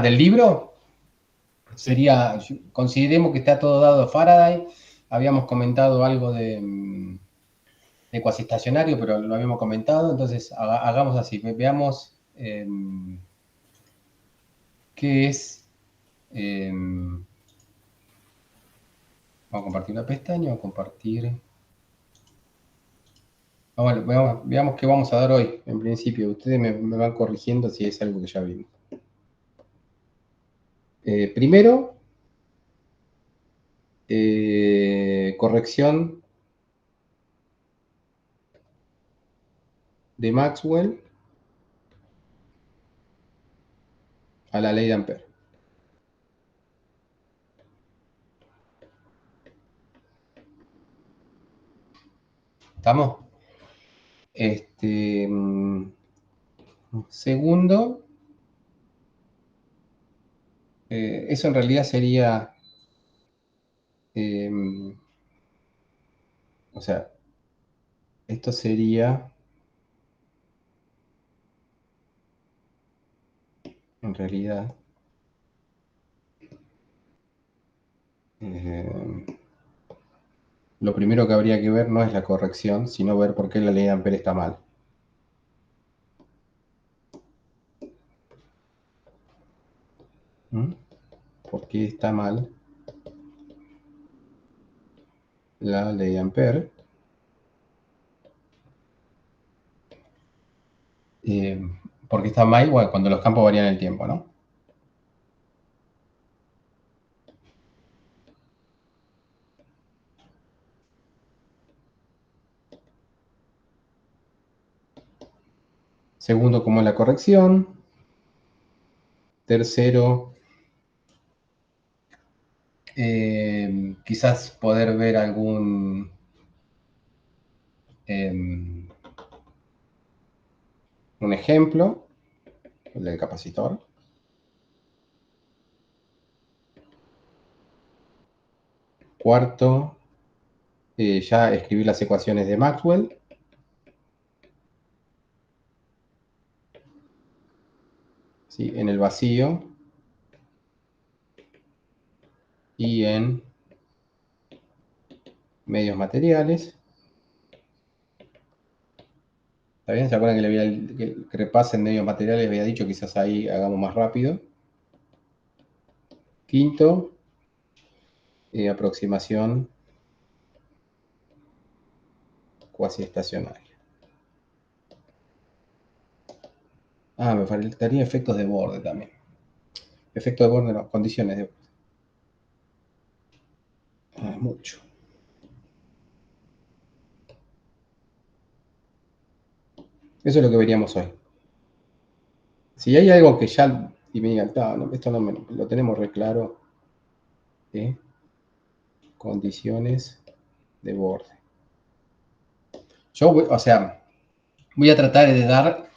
del libro sería, consideremos que está todo dado Faraday, habíamos comentado algo de cuasi estacionario, pero lo habíamos comentado, entonces hagamos así, veamos qué es, vamos a compartir una pestaña o compartir. Bueno, veamos qué vamos a dar hoy, en principio. Ustedes me van corrigiendo si es algo que ya vimos. Primero, corrección de Maxwell a la ley de Ampère. ¿Estamos? Segundo, eso en realidad sería, o sea, esto sería, en realidad, lo primero que habría que ver no es la corrección, sino ver por qué la ley de Ampère está mal. ¿Por qué está mal la ley de Ampère? Porque está mal, bueno, cuando los campos varían el tiempo, ¿no? Segundo, ¿cómo es la corrección? Tercero, quizás poder ver algún un ejemplo, el del capacitor. Cuarto, ya escribir las ecuaciones de Maxwell. ¿Sí? En el vacío y en medios materiales. ¿Está bien? ¿Se acuerdan que repasen medios materiales? Había dicho, quizás ahí hagamos más rápido. Quinto, aproximación cuasi estacionaria. Me faltaría efectos de borde también. Efectos de borde, no, condiciones de borde. Mucho. Eso es lo que veríamos hoy. Si hay algo que ya, y me digan, no, esto no lo tenemos re claro, condiciones de borde. Yo, o sea, voy a tratar de dar,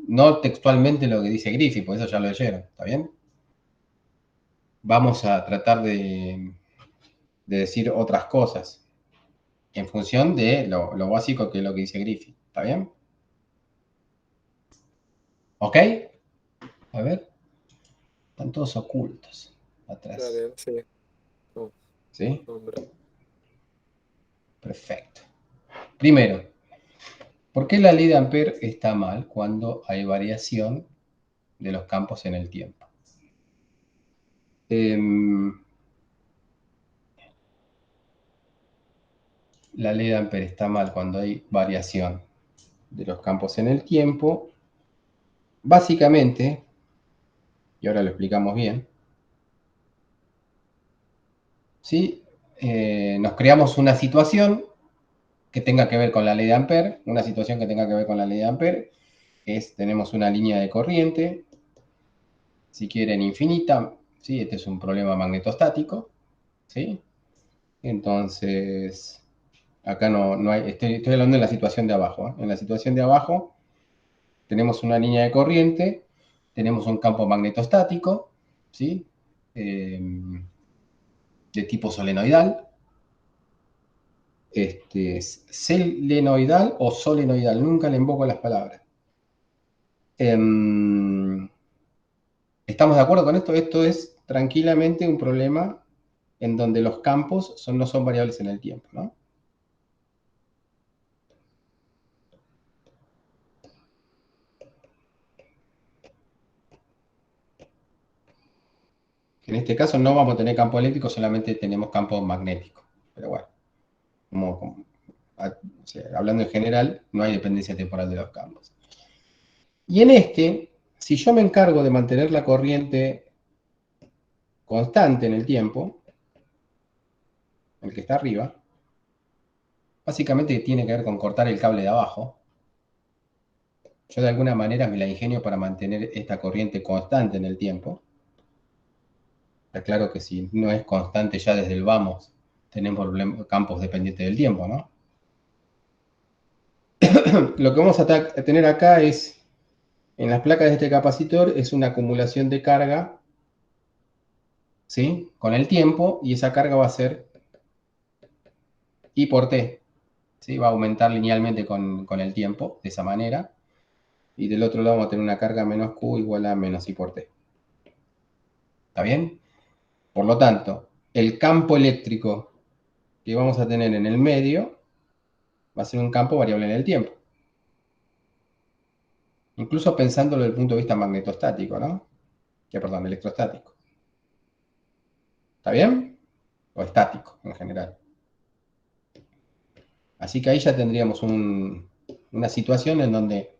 no textualmente lo que dice Griffith, por eso ya lo leyeron, ¿está bien? Vamos a tratar de decir otras cosas en función de lo básico que es lo que dice Griffith, ¿está bien? ¿Ok? A ver, están todos ocultos atrás. Está bien, sí. No, ¿Sí? hombre. Perfecto. Primero, ¿por qué la ley de Ampère está mal cuando hay variación de los campos en el tiempo? La ley de Ampère está mal cuando hay variación de los campos en el tiempo. Básicamente, y ahora lo explicamos bien, ¿sí? Nos creamos una situación que tenga que ver con la ley de Ampère. Una situación que tenga que ver con la ley de Ampère tenemos una línea de corriente, si quieren infinita, ¿sí? Este es un problema magnetostático, ¿sí? Entonces, acá no hay, estoy hablando de la situación de abajo. En la situación de abajo tenemos una línea de corriente, tenemos un campo magnetostático, ¿sí? De tipo solenoidal. Selenoidal o solenoidal, nunca le invoco las palabras. ¿Estamos de acuerdo con esto? Esto es tranquilamente un problema en donde los campos no son variables en el tiempo, ¿no? En este caso no vamos a tener campo eléctrico, solamente tenemos campo magnético. Pero bueno, o sea, hablando en general, no hay dependencia temporal de los campos. Y en este, si yo me encargo de mantener la corriente constante en el tiempo, el que está arriba, básicamente tiene que ver con cortar el cable de abajo. Yo de alguna manera me la ingenio para mantener esta corriente constante en el tiempo. Está claro que si no es constante ya desde el vamos, tenemos campos dependientes del tiempo, ¿no? Lo que vamos a tener acá es, en las placas de este capacitor, es una acumulación de carga, ¿sí? Con el tiempo, y esa carga va a ser I por T, ¿sí? Va a aumentar linealmente con el tiempo, de esa manera. Y del otro lado vamos a tener una carga menos Q igual a menos I por T. ¿Está bien? Por lo tanto, el campo eléctrico que vamos a tener en el medio va a ser un campo variable en el tiempo. Incluso pensándolo desde el punto de vista magnetostático, ¿no? Perdón, electrostático. ¿Está bien? O estático en general. Así que ahí ya tendríamos una situación en donde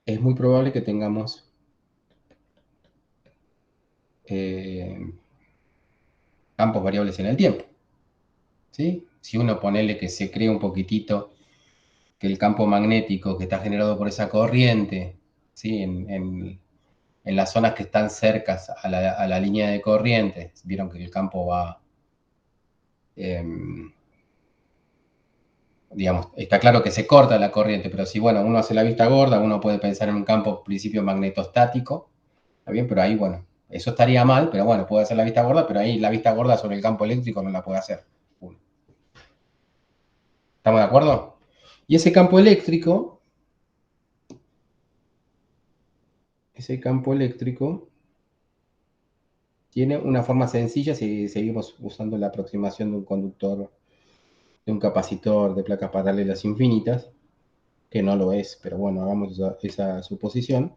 es muy probable que tengamos campos variables en el tiempo. ¿Sí? Si uno ponele que se cree un poquitito que el campo magnético que está generado por esa corriente, ¿sí? En las zonas que están cercas a la línea de corriente, vieron que el campo va, digamos, está claro que se corta la corriente, pero si, bueno, uno hace la vista gorda, uno puede pensar en un campo, principio magnetostático, ¿está bien? Pero ahí, bueno, eso estaría mal, pero bueno, puede hacer la vista gorda, pero ahí la vista gorda sobre el campo eléctrico no la puede hacer. ¿Estamos de acuerdo? Y ese campo eléctrico tiene una forma sencilla si seguimos usando la aproximación de un conductor, de un capacitor de placas paralelas infinitas, que no lo es, pero bueno, hagamos esa suposición.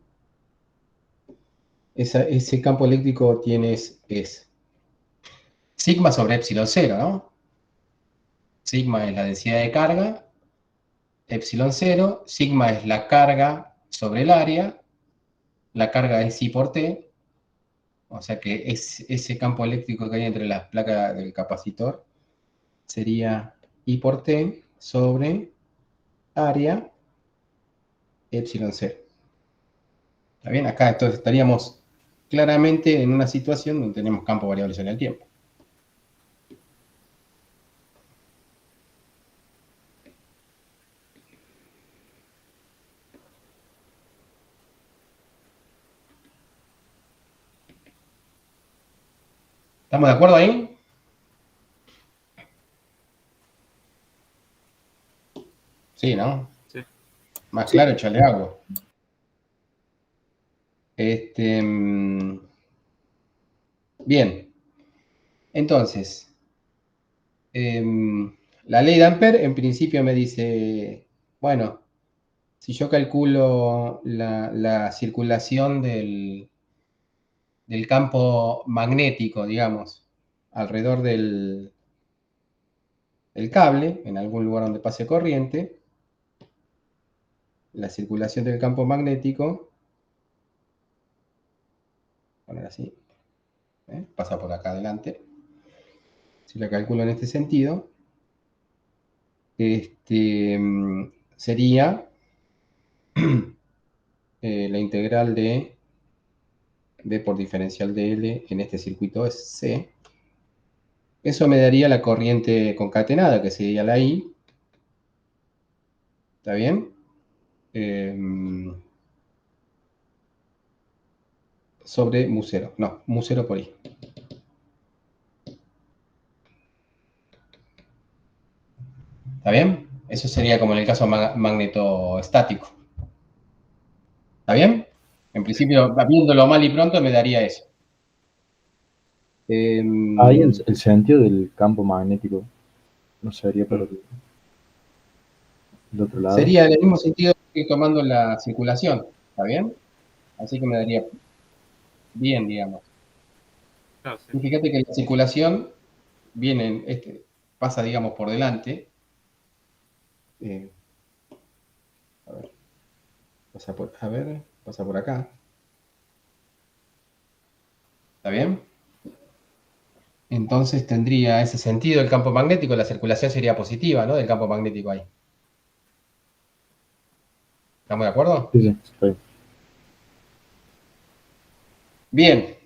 Ese campo eléctrico es sigma sobre epsilon cero, ¿no? Sigma es la densidad de carga, epsilon cero, sigma es la carga sobre el área, la carga es I por T, o sea que ese campo eléctrico que hay entre las placas del capacitor sería I por T sobre área epsilon cero. ¿Está bien? Acá entonces estaríamos claramente en una situación donde tenemos campos variables en el tiempo. ¿Estamos de acuerdo ahí? Sí, ¿no? Sí. Más Sí. claro, échale agua. Bien. Entonces, la ley de Ampère en principio me dice, bueno, si yo calculo la circulación del campo magnético, digamos, alrededor del cable, en algún lugar donde pase corriente, la circulación del campo magnético, poner así, pasa por acá adelante, si lo calculo en este sentido, sería la integral de D por diferencial de L en este circuito es C. Eso me daría la corriente concatenada, que sería la I. ¿Está bien? Sobre mu 0. No, mu 0 por I. ¿Está bien? Eso sería como en el caso magnetostático. ¿Está bien? En principio, viéndolo mal y pronto, me daría eso. Ahí el sentido del campo magnético no sería para el otro lado. Sería en el mismo sentido que estoy tomando la circulación, ¿está bien? Así que me daría bien, digamos. Claro, sí. Y fíjate que la circulación viene, pasa, digamos, por delante. A ver, pasa por acá. ¿Está bien? Entonces tendría ese sentido el campo magnético, la circulación sería positiva, ¿no? Del campo magnético ahí. ¿Estamos de acuerdo? Sí, sí, está bien. Bien.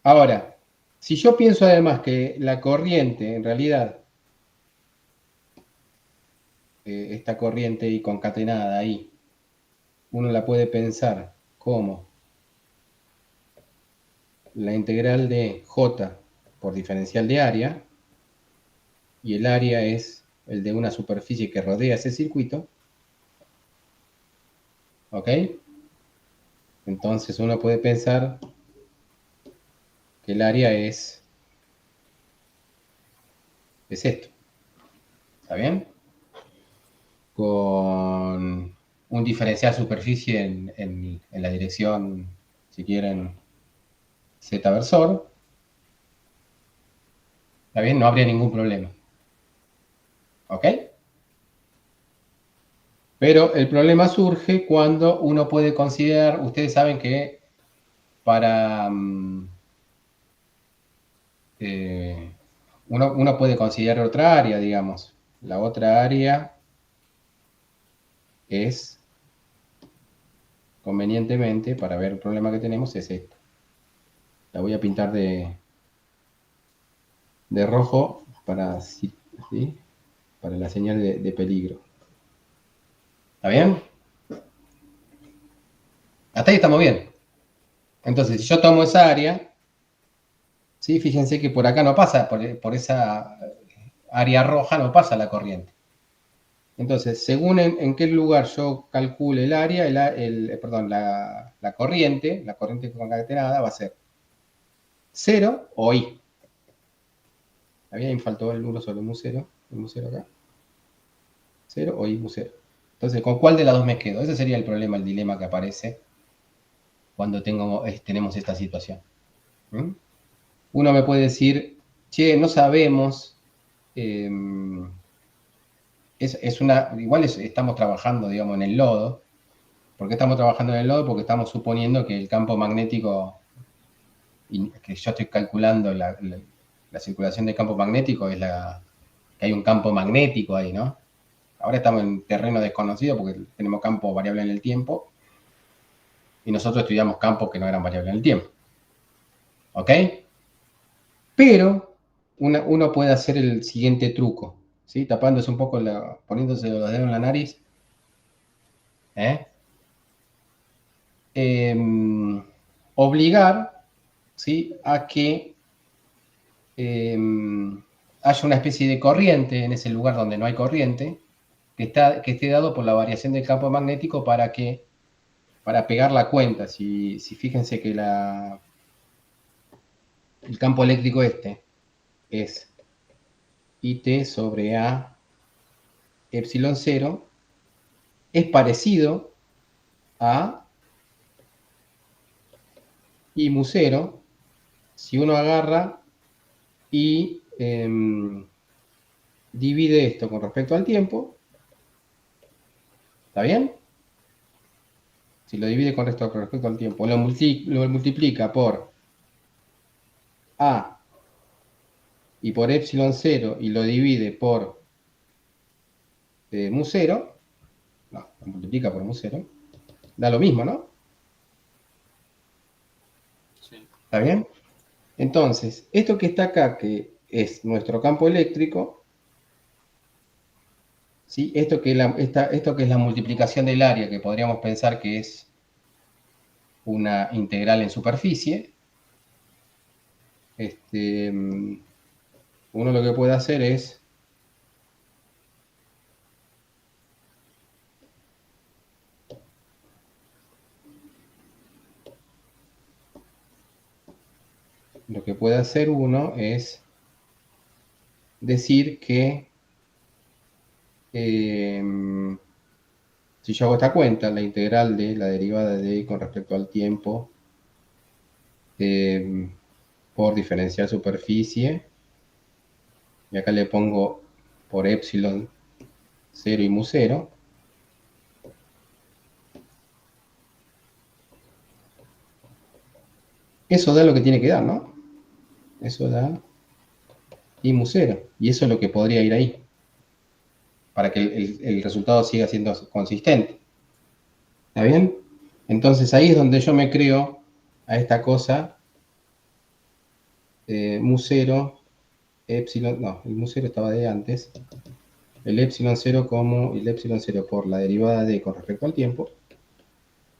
Ahora, si yo pienso además que la corriente, en realidad, esta corriente ahí concatenada ahí, uno la puede pensar como la integral de J por diferencial de área, y el área es el de una superficie que rodea ese circuito, ¿ok? Entonces uno puede pensar que el área es esto, ¿está bien? Con un diferencial superficie en la dirección, si quieren, Z versor, ¿está bien? No habría ningún problema, ¿ok? Pero el problema surge cuando uno puede considerar, ustedes saben que para uno puede considerar otra área, digamos. La otra área es, convenientemente, para ver el problema que tenemos, es esto. La voy a pintar de rojo ¿sí? Para la señal de peligro. ¿Está bien? Hasta ahí estamos bien. Entonces, si yo tomo esa área, ¿sí? Fíjense que por acá no pasa, por esa área roja no pasa la corriente. Entonces, según en qué lugar yo calcule el área, perdón, la corriente concatenada va a ser 0 o I. Ahí me faltó el 1 sobre mu0, el mu0 acá. 0 o I mu0. Entonces, ¿con cuál de las dos me quedo? Ese sería el problema, el dilema que aparece cuando tenemos esta situación. ¿Mm? Uno me puede decir, che, no sabemos, igual estamos trabajando, digamos, en el lodo. ¿Por qué estamos trabajando en el lodo? Porque estamos suponiendo que el campo magnético, que yo estoy calculando la circulación del campo magnético, que hay un campo magnético ahí, ¿no? Ahora estamos en terreno desconocido porque tenemos campo variable en el tiempo y nosotros estudiamos campos que no eran variables en el tiempo. ¿Ok? Pero uno puede hacer el siguiente truco, ¿sí? Tapándose un poco, poniéndose los dedos en la nariz. Obligar, ¿sí? A que haya una especie de corriente en ese lugar donde no hay corriente, que esté dado por la variación del campo magnético para pegar la cuenta. Si fíjense que el campo eléctrico es IT sobre A epsilon 0, es parecido a I mu 0 si uno agarra y divide esto con respecto al tiempo. ¿Está bien? Si lo divide con respecto al tiempo, lo multiplica por A y por epsilon 0 y lo divide por mu 0, no, lo multiplica por mu 0, da lo mismo, ¿no? Sí. ¿Está bien? Entonces, esto que está acá, que es nuestro campo eléctrico, ¿sí? Esto que es la multiplicación del área, que podríamos pensar que es una integral en superficie, uno lo que puede hacer es lo que puede hacer uno es decir que si yo hago esta cuenta, la integral de la derivada de y con respecto al tiempo por diferencial superficie, y acá le pongo por epsilon 0 y mu 0, eso da lo que tiene que dar, ¿no? Eso da y mu 0, y eso es lo que podría ir ahí, para que el resultado siga siendo consistente. ¿Está bien? Entonces ahí es donde yo me creo a esta cosa, mu 0, epsilon, no, el mu 0 estaba de antes, el epsilon 0 como el epsilon 0 por la derivada de con respecto al tiempo,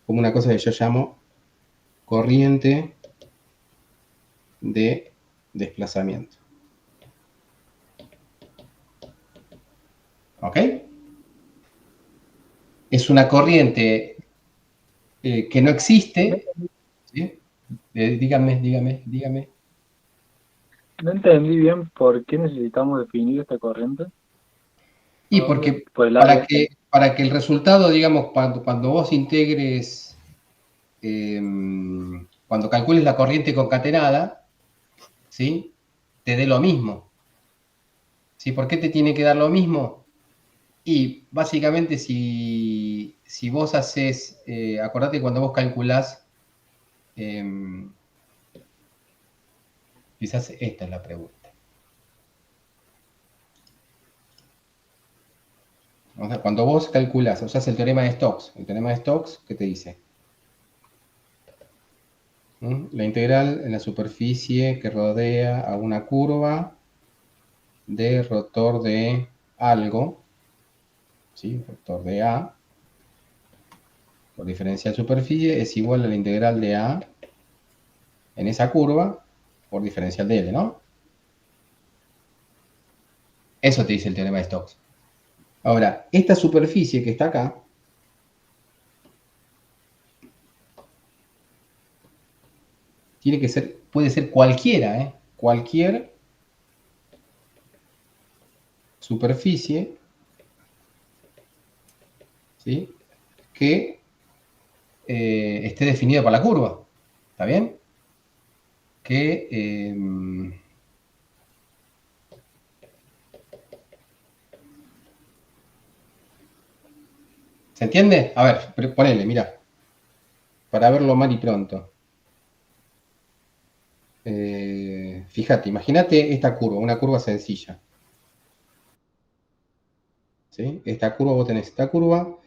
como una cosa que yo llamo corriente de desplazamiento. ¿Ok? Es una corriente que no existe. ¿Sí? Dígame. No entendí bien por qué necesitamos definir esta corriente. Y porque Por el lado este. para que el resultado, digamos, cuando vos integres, cuando calcules la corriente concatenada, ¿sí? Te dé lo mismo. ¿Sí? ¿Por qué te tiene que dar lo mismo? Y básicamente si vos haces, acordate cuando vos calculás, quizás esta es la pregunta. O sea, cuando vos calculás, usás el teorema de Stokes. El teorema de Stokes, ¿qué te dice? La integral en la superficie que rodea a una curva de rotor de algo, ¿sí? Rotor de A, por diferencial superficie, es igual a la integral de A en esa curva por diferencial de L, ¿no? Eso te dice el teorema de Stokes. Ahora, esta superficie que está acá, tiene que ser, puede ser cualquiera, ¿eh? Cualquier superficie, ¿sí? Que esté definida por la curva. ¿Está bien? Que ¿se entiende? A ver, ponele, mira. Para verlo mal y pronto. Fíjate, imagínate esta curva, una curva sencilla. ¿Sí? Esta curva, vos tenés esta curva,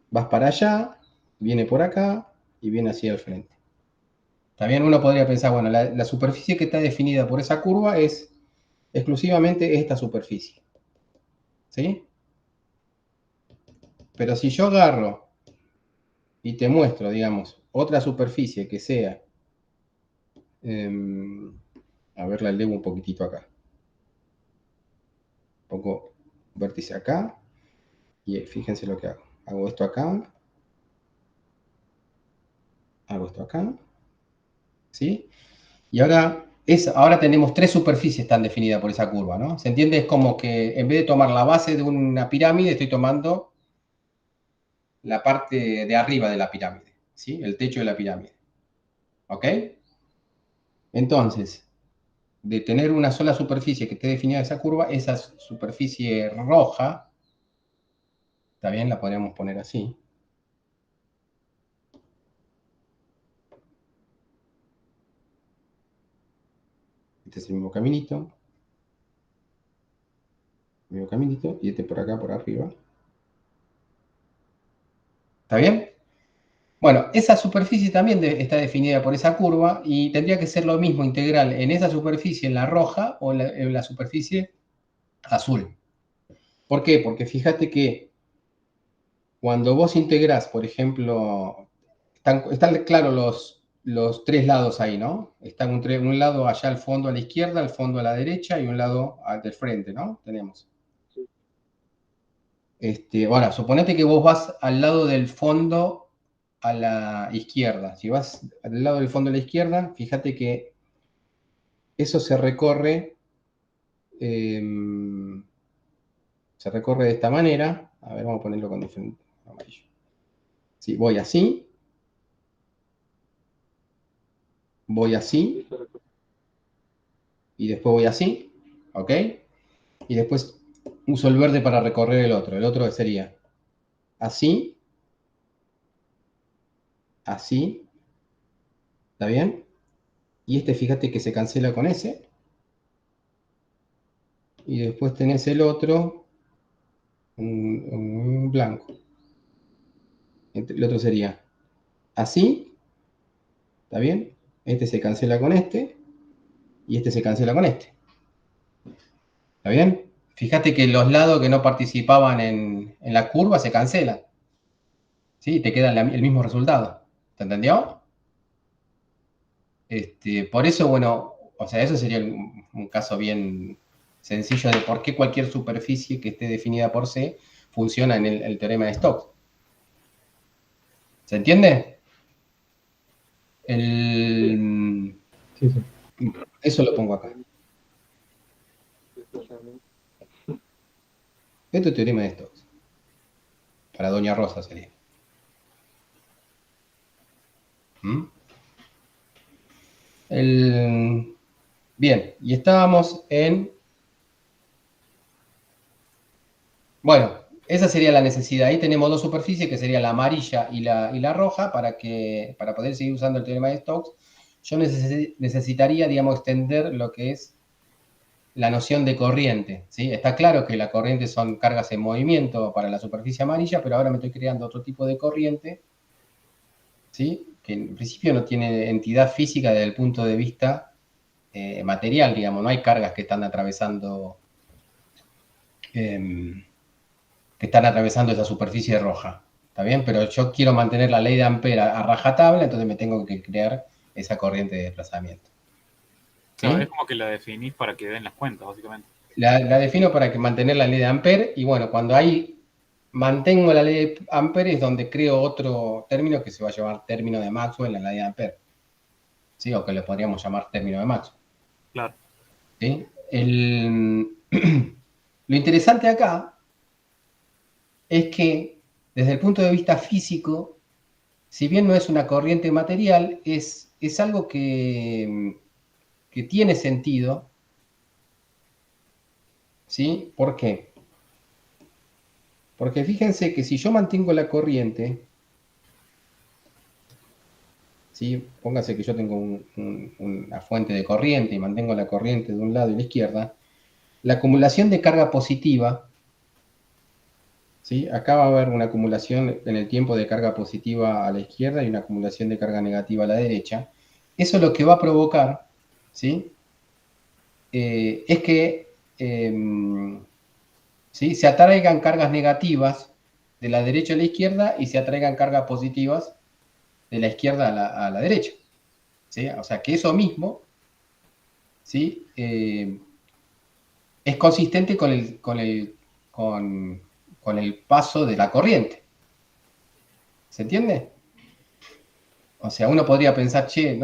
vas para allá, viene por acá y viene hacia el frente. También uno podría pensar, bueno, la superficie que está definida por esa curva es exclusivamente esta superficie. ¿Sí? Pero si yo agarro y te muestro, digamos, otra superficie que sea, a ver, la elevo un poquitito acá. Pongo vértice acá y fíjense lo que hago. Hago esto acá, hago esto acá, ¿sí? Y ahora tenemos tres superficies tan definidas por esa curva, ¿no? ¿Se entiende? Es como que en vez de tomar la base de una pirámide, estoy tomando la parte de arriba de la pirámide, ¿sí? El techo de la pirámide. ¿Ok? Entonces, de tener una sola superficie que esté definida esa curva, esa superficie roja, ¿está bien? La podríamos poner así. Este es el mismo caminito. Mismo caminito. Y este por acá, por arriba. ¿Está bien? Bueno, esa superficie también está definida por esa curva y tendría que ser lo mismo integral en esa superficie, en la roja, o en la superficie azul. ¿Por qué? Porque fíjate que cuando vos integrás, por ejemplo, están claros los tres lados ahí, ¿no? Está un lado allá al fondo a la izquierda, al fondo a la derecha y un lado del frente, ¿no? Tenemos. Ahora, suponete que vos vas al lado del fondo a la izquierda. Si vas al lado del fondo a la izquierda, fíjate que eso se recorre de esta manera. A ver, vamos a ponerlo con diferente amarillo. Sí, voy así, y después voy así, ¿ok? Y después uso el verde para recorrer el otro. El otro sería así, así, ¿está bien? Y este, fíjate que se cancela con ese. Y después tenés el otro, un blanco. El otro sería así, ¿está bien? Este se cancela con este, y este se cancela con este. ¿Está bien? Fíjate que los lados que no participaban en la curva se cancelan. ¿Sí? Te queda el mismo resultado. ¿Te entendió? Por eso, bueno, o sea, eso sería un caso bien sencillo de por qué cualquier superficie que esté definida por C funciona en el teorema de Stokes. ¿Se entiende? Sí, sí. Eso lo pongo acá. Esto es teorema de Stokes. Para Doña Rosa sería. ¿Mm? Bien, y estábamos en... Bueno, esa sería la necesidad. Ahí tenemos dos superficies, que sería la amarilla y la roja, para poder seguir usando el teorema de Stokes. Yo necesitaría, digamos, extender lo que es la noción de corriente, ¿sí? Está claro que la corriente son cargas en movimiento para la superficie amarilla, pero ahora me estoy creando otro tipo de corriente, ¿sí? Que en principio no tiene entidad física desde el punto de vista material, digamos. No hay cargas que están atravesando esa superficie roja, ¿está bien? Pero yo quiero mantener la ley de Ampere a rajatabla, entonces me tengo que crear esa corriente de desplazamiento. ¿Sí? Claro, es como que la definís para que den las cuentas, básicamente. La defino para mantener la ley de Ampere, y bueno, cuando ahí mantengo la ley de Ampere es donde creo otro término que se va a llamar término de Maxwell en la ley de Ampere. ¿Sí? O que le podríamos llamar término de Maxwell. Claro. ¿Sí? Lo interesante acá es que desde el punto de vista físico, si bien no es una corriente material, es algo que tiene sentido. ¿Sí? ¿Por qué? Porque fíjense que si yo mantengo la corriente, ¿sí? Póngase que yo tengo una fuente de corriente y mantengo la corriente de un lado y la izquierda, la acumulación de carga positiva, ¿sí? Acá va a haber una acumulación en el tiempo de carga positiva a la izquierda y una acumulación de carga negativa a la derecha. Eso lo que va a provocar, ¿sí? Es que ¿sí? Se atraigan cargas negativas de la derecha a la izquierda y se atraigan cargas positivas de la izquierda a la derecha. ¿Sí? O sea que eso mismo, ¿sí? Es consistente con el paso de la corriente. ¿Se entiende? O sea, uno podría pensar, che,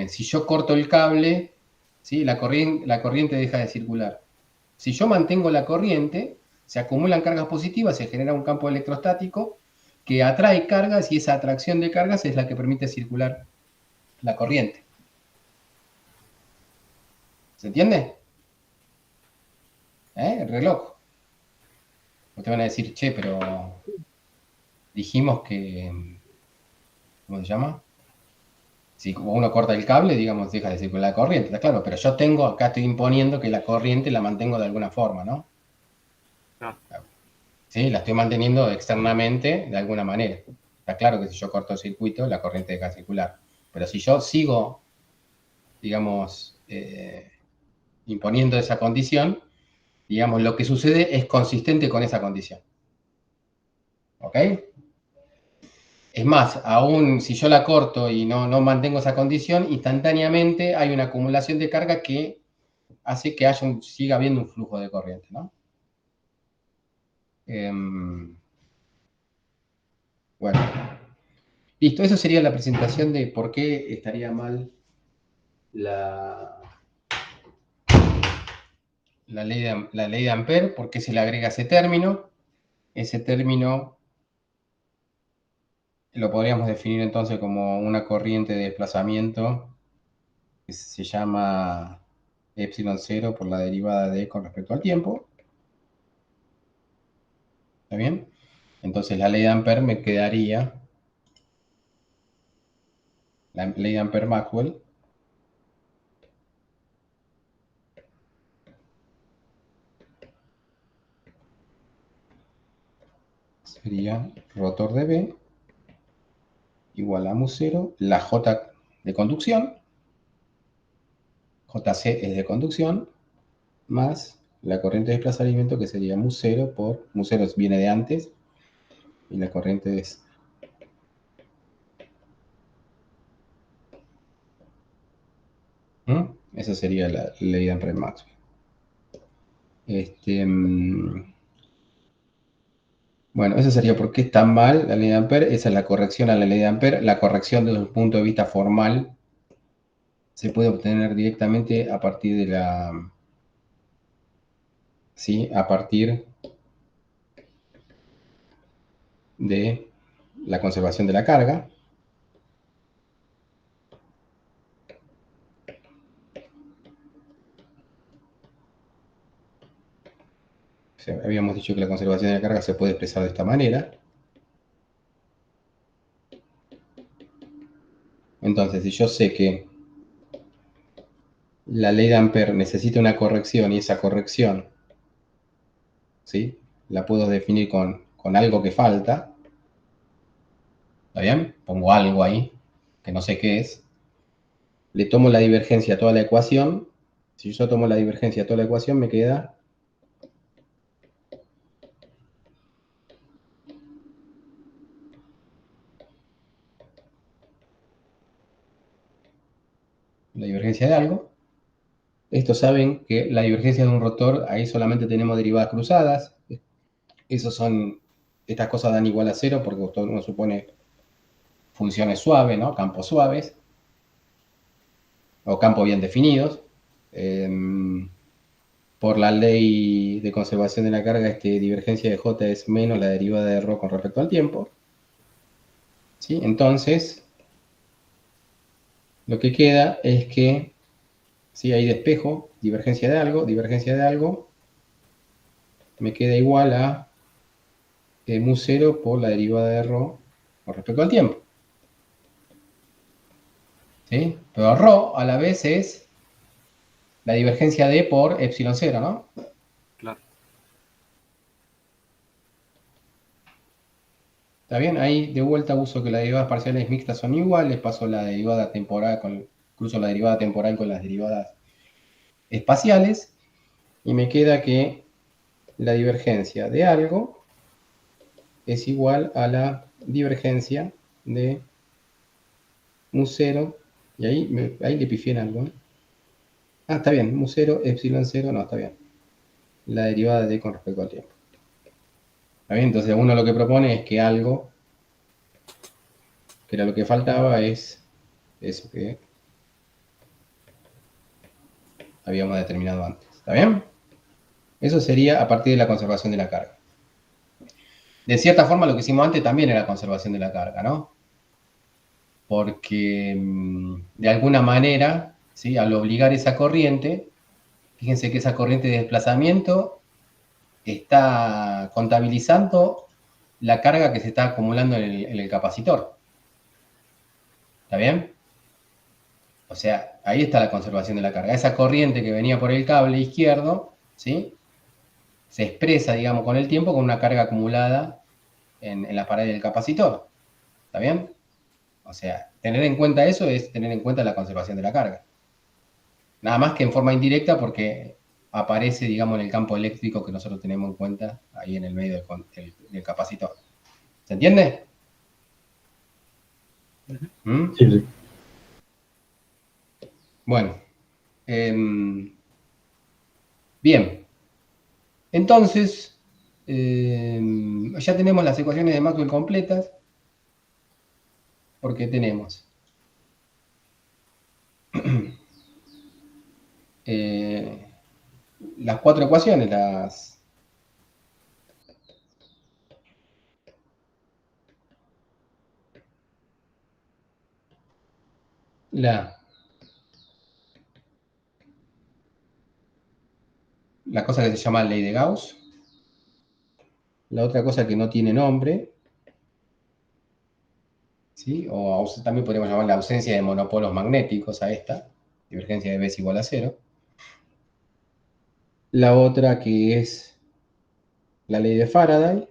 si yo corto el cable, ¿sí? la corriente deja de circular. Si yo mantengo la corriente, se acumulan cargas positivas, se genera un campo electrostático que atrae cargas, y esa atracción de cargas es la que permite circular la corriente. ¿Se entiende? Re loco. Ustedes van a decir, che, pero dijimos que, ¿cómo se llama? Si uno corta el cable, digamos, deja de circular la corriente, está claro, pero yo acá estoy imponiendo que la corriente la mantengo de alguna forma, ¿no? Claro. Sí, la estoy manteniendo externamente de alguna manera. Está claro que si yo corto el circuito, la corriente deja de circular. Pero si yo sigo, digamos, imponiendo esa condición, digamos, lo que sucede es consistente con esa condición. ¿Ok? Es más, aún si yo la corto y no mantengo esa condición, instantáneamente hay una acumulación de carga que hace que siga habiendo un flujo de corriente, ¿no? Bueno, listo, eso sería la presentación de por qué estaría mal la ley de Ampere, ¿por qué se le agrega ese término? Ese término lo podríamos definir entonces como una corriente de desplazamiento que se llama epsilon 0 por la derivada de con respecto al tiempo. ¿Está bien? Entonces la ley de Ampere me quedaría, la ley de Ampere-Maxwell, sería rotor de B igual a mu0, la J de conducción, JC es de conducción, más la corriente de desplazamiento que sería mu0 por, mu0 viene de antes, y la corriente es esa sería la ley de Ampere-Maxwell. Bueno, eso sería por qué está mal la ley de Ampere. Esa es la corrección a la ley de Ampere. La corrección desde un punto de vista formal se puede obtener directamente a partir de la... ¿sí? A partir de la conservación de la carga. O sea, habíamos dicho que la conservación de la carga se puede expresar de esta manera. Entonces, si yo sé que la ley de Ampere necesita una corrección y esa corrección, ¿sí? La puedo definir con algo que falta. ¿Está bien? Pongo algo ahí, que no sé qué es. Le tomo la divergencia a toda la ecuación. Si yo tomo la divergencia a toda la ecuación, me queda la divergencia de algo. Estos saben que la divergencia de un rotor, ahí solamente tenemos derivadas cruzadas. Estas cosas dan igual a cero porque uno supone funciones suaves, ¿no? Campos suaves. O campos bien definidos. Por la ley de conservación de la carga, divergencia de J es menos la derivada de ρ con respecto al tiempo. ¿Sí? Entonces, lo que queda es que, si ahí despejo, divergencia de algo, me queda igual a mu0 por la derivada de ρ con respecto al tiempo. ¿Sí? Pero ρ a la vez es la divergencia de por epsilon 0, ¿no? Claro. ¿Está bien? Ahí de vuelta uso que las derivadas parciales mixtas son iguales, paso la derivada temporal incluso la derivada temporal con las derivadas espaciales, y me queda que la divergencia de algo es igual a la divergencia de mu0, y ahí le pifié en algo, ¿eh? Ah, está bien, mu0, epsilon 0, no, está bien. La derivada de con respecto al tiempo. ¿Está bien? Entonces uno lo que propone es que algo, que era lo que faltaba, es eso que habíamos determinado antes. ¿Está bien? Eso sería a partir de la conservación de la carga. De cierta forma, lo que hicimos antes también era conservación de la carga, ¿no? Porque de alguna manera, ¿sí? Al obligar esa corriente, fíjense que esa corriente de desplazamiento está contabilizando la carga que se está acumulando en el capacitor. ¿Está bien? O sea, ahí está la conservación de la carga. Esa corriente que venía por el cable izquierdo, ¿sí? Se expresa, digamos, con el tiempo con una carga acumulada en la pared del capacitor. ¿Está bien? O sea, tener en cuenta eso es tener en cuenta la conservación de la carga. Nada más que en forma indirecta porque aparece, digamos, en el campo eléctrico que nosotros tenemos en cuenta ahí en el medio del capacitor. ¿Se entiende? ¿Mm? Sí, sí. Bueno. Bien. Entonces, ya tenemos las ecuaciones de Maxwell completas. Porque tenemos las 4 ecuaciones, la cosa que se llama ley de Gauss, la otra cosa que no tiene nombre, ¿sí? O también podríamos llamar la ausencia de monopolos magnéticos a esta, divergencia de B es igual a 0. La otra que es la ley de Faraday,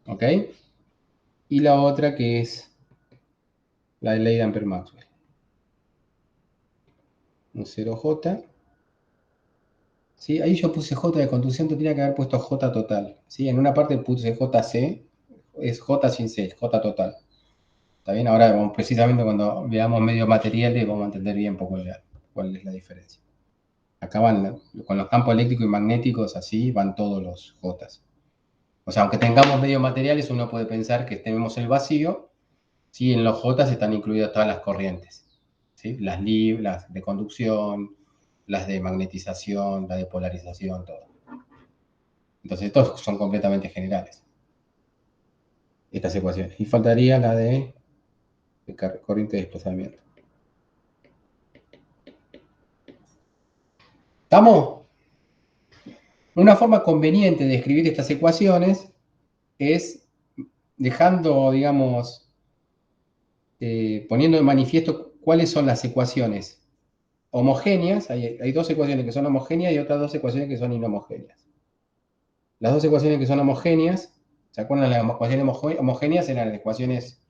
¿ok? Y la otra que es la ley de Ampère-Maxwell. Un 0J. ¿Sí? Ahí yo puse J de conducción, tendría que haber puesto J total. ¿Sí? En una parte puse JC, es J sin C, J total. ¿Está bien? Ahora, precisamente cuando veamos medios materiales, vamos a entender bien poco cuál es la diferencia. Acá van, con los campos eléctricos y magnéticos, así van todos los J. O sea, aunque tengamos medios materiales, uno puede pensar que tenemos el vacío, ¿sí? En los J están incluidas todas las corrientes, ¿sí? Las de conducción, las de magnetización, las de polarización, todo. Entonces, estos son completamente generales, estas ecuaciones. Y faltaría la de corriente de desplazamiento. ¿Estamos? Una forma conveniente de escribir estas ecuaciones es dejando, digamos, poniendo de manifiesto cuáles son las ecuaciones homogéneas. Hay 2 ecuaciones que son homogéneas y otras 2 ecuaciones que son inhomogéneas. Las 2 ecuaciones que son homogéneas, ¿se acuerdan? Las ecuaciones homogéneas eran las ecuaciones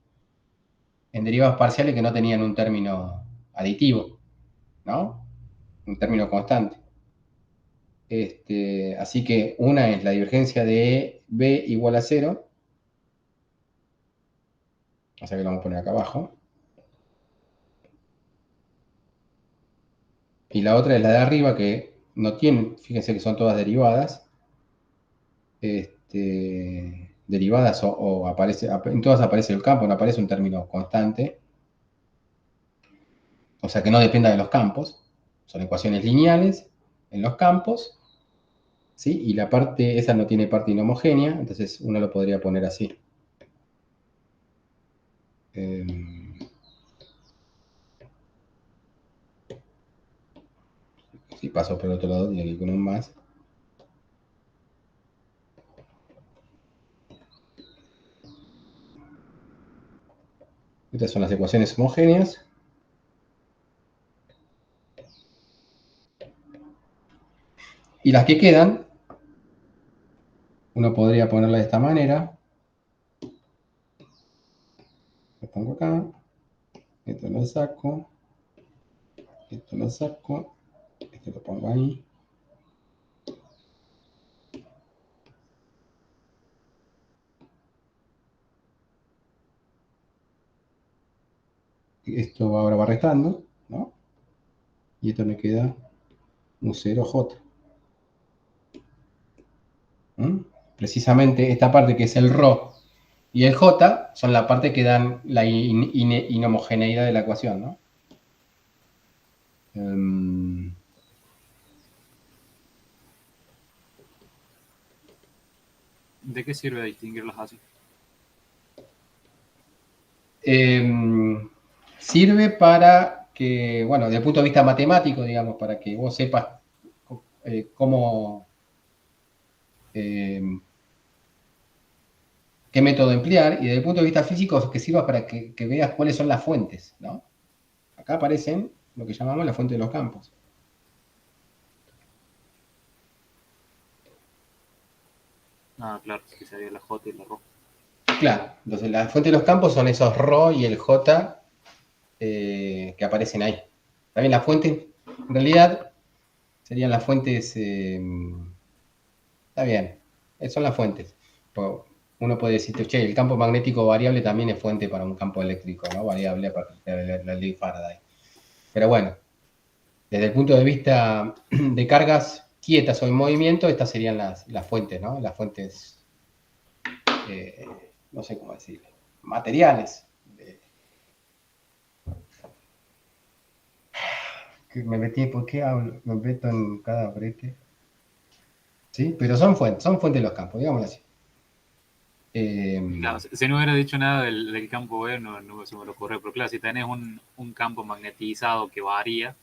en derivadas parciales que no tenían un término aditivo, ¿no? Un término constante. Así que una es la divergencia de B igual a 0. O sea que lo vamos a poner acá abajo. Y la otra es la de arriba, que no tiene, fíjense que son todas derivadas. Derivadas o aparece, en todas aparece el campo, no aparece un término constante. O sea que no dependa de los campos. Son ecuaciones lineales en los campos. ¿Sí? Y la parte, esa no tiene parte inhomogénea, entonces uno lo podría poner así. Si paso por el otro lado, tiene que ir con un más. Estas son las ecuaciones homogéneas. Y las que quedan, uno podría ponerla de esta manera. Lo pongo acá. Esto lo saco. Esto lo saco. Esto lo pongo ahí. Esto ahora va restando, ¿no? Y esto me queda un 0J. Precisamente esta parte que es el ρ y el j son la parte que dan la inhomogeneidad de la ecuación, ¿no? ¿De qué sirve distinguirlas así? Sirve para que, bueno, desde el punto de vista matemático, digamos, para que vos sepas cómo, qué método emplear, y desde el punto de vista físico que sirva para que veas cuáles son las fuentes, ¿no? Acá aparecen lo que llamamos la fuente de los campos. Ah, claro, que sería la J y la Rho. Claro, entonces la fuente de los campos son esos ρ y el j que aparecen ahí. También la fuente, en realidad, serían las fuentes. Está bien, son las fuentes. Uno puede decir, che, el campo magnético variable también es fuente para un campo eléctrico, ¿no? Variable a partir de la ley de Faraday. Pero bueno, desde el punto de vista de cargas quietas o en movimiento, estas serían las fuentes, ¿no? Las fuentes, no sé cómo decirlo, materiales me metí, ¿por qué hablo? Me meto en cada brete. ¿Sí? Pero son fuentes los campos, digámoslo así. Claro, si no hubiera dicho nada del campo B, no se me lo ocurre, pero claro, si tenés un campo magnetizado que varía,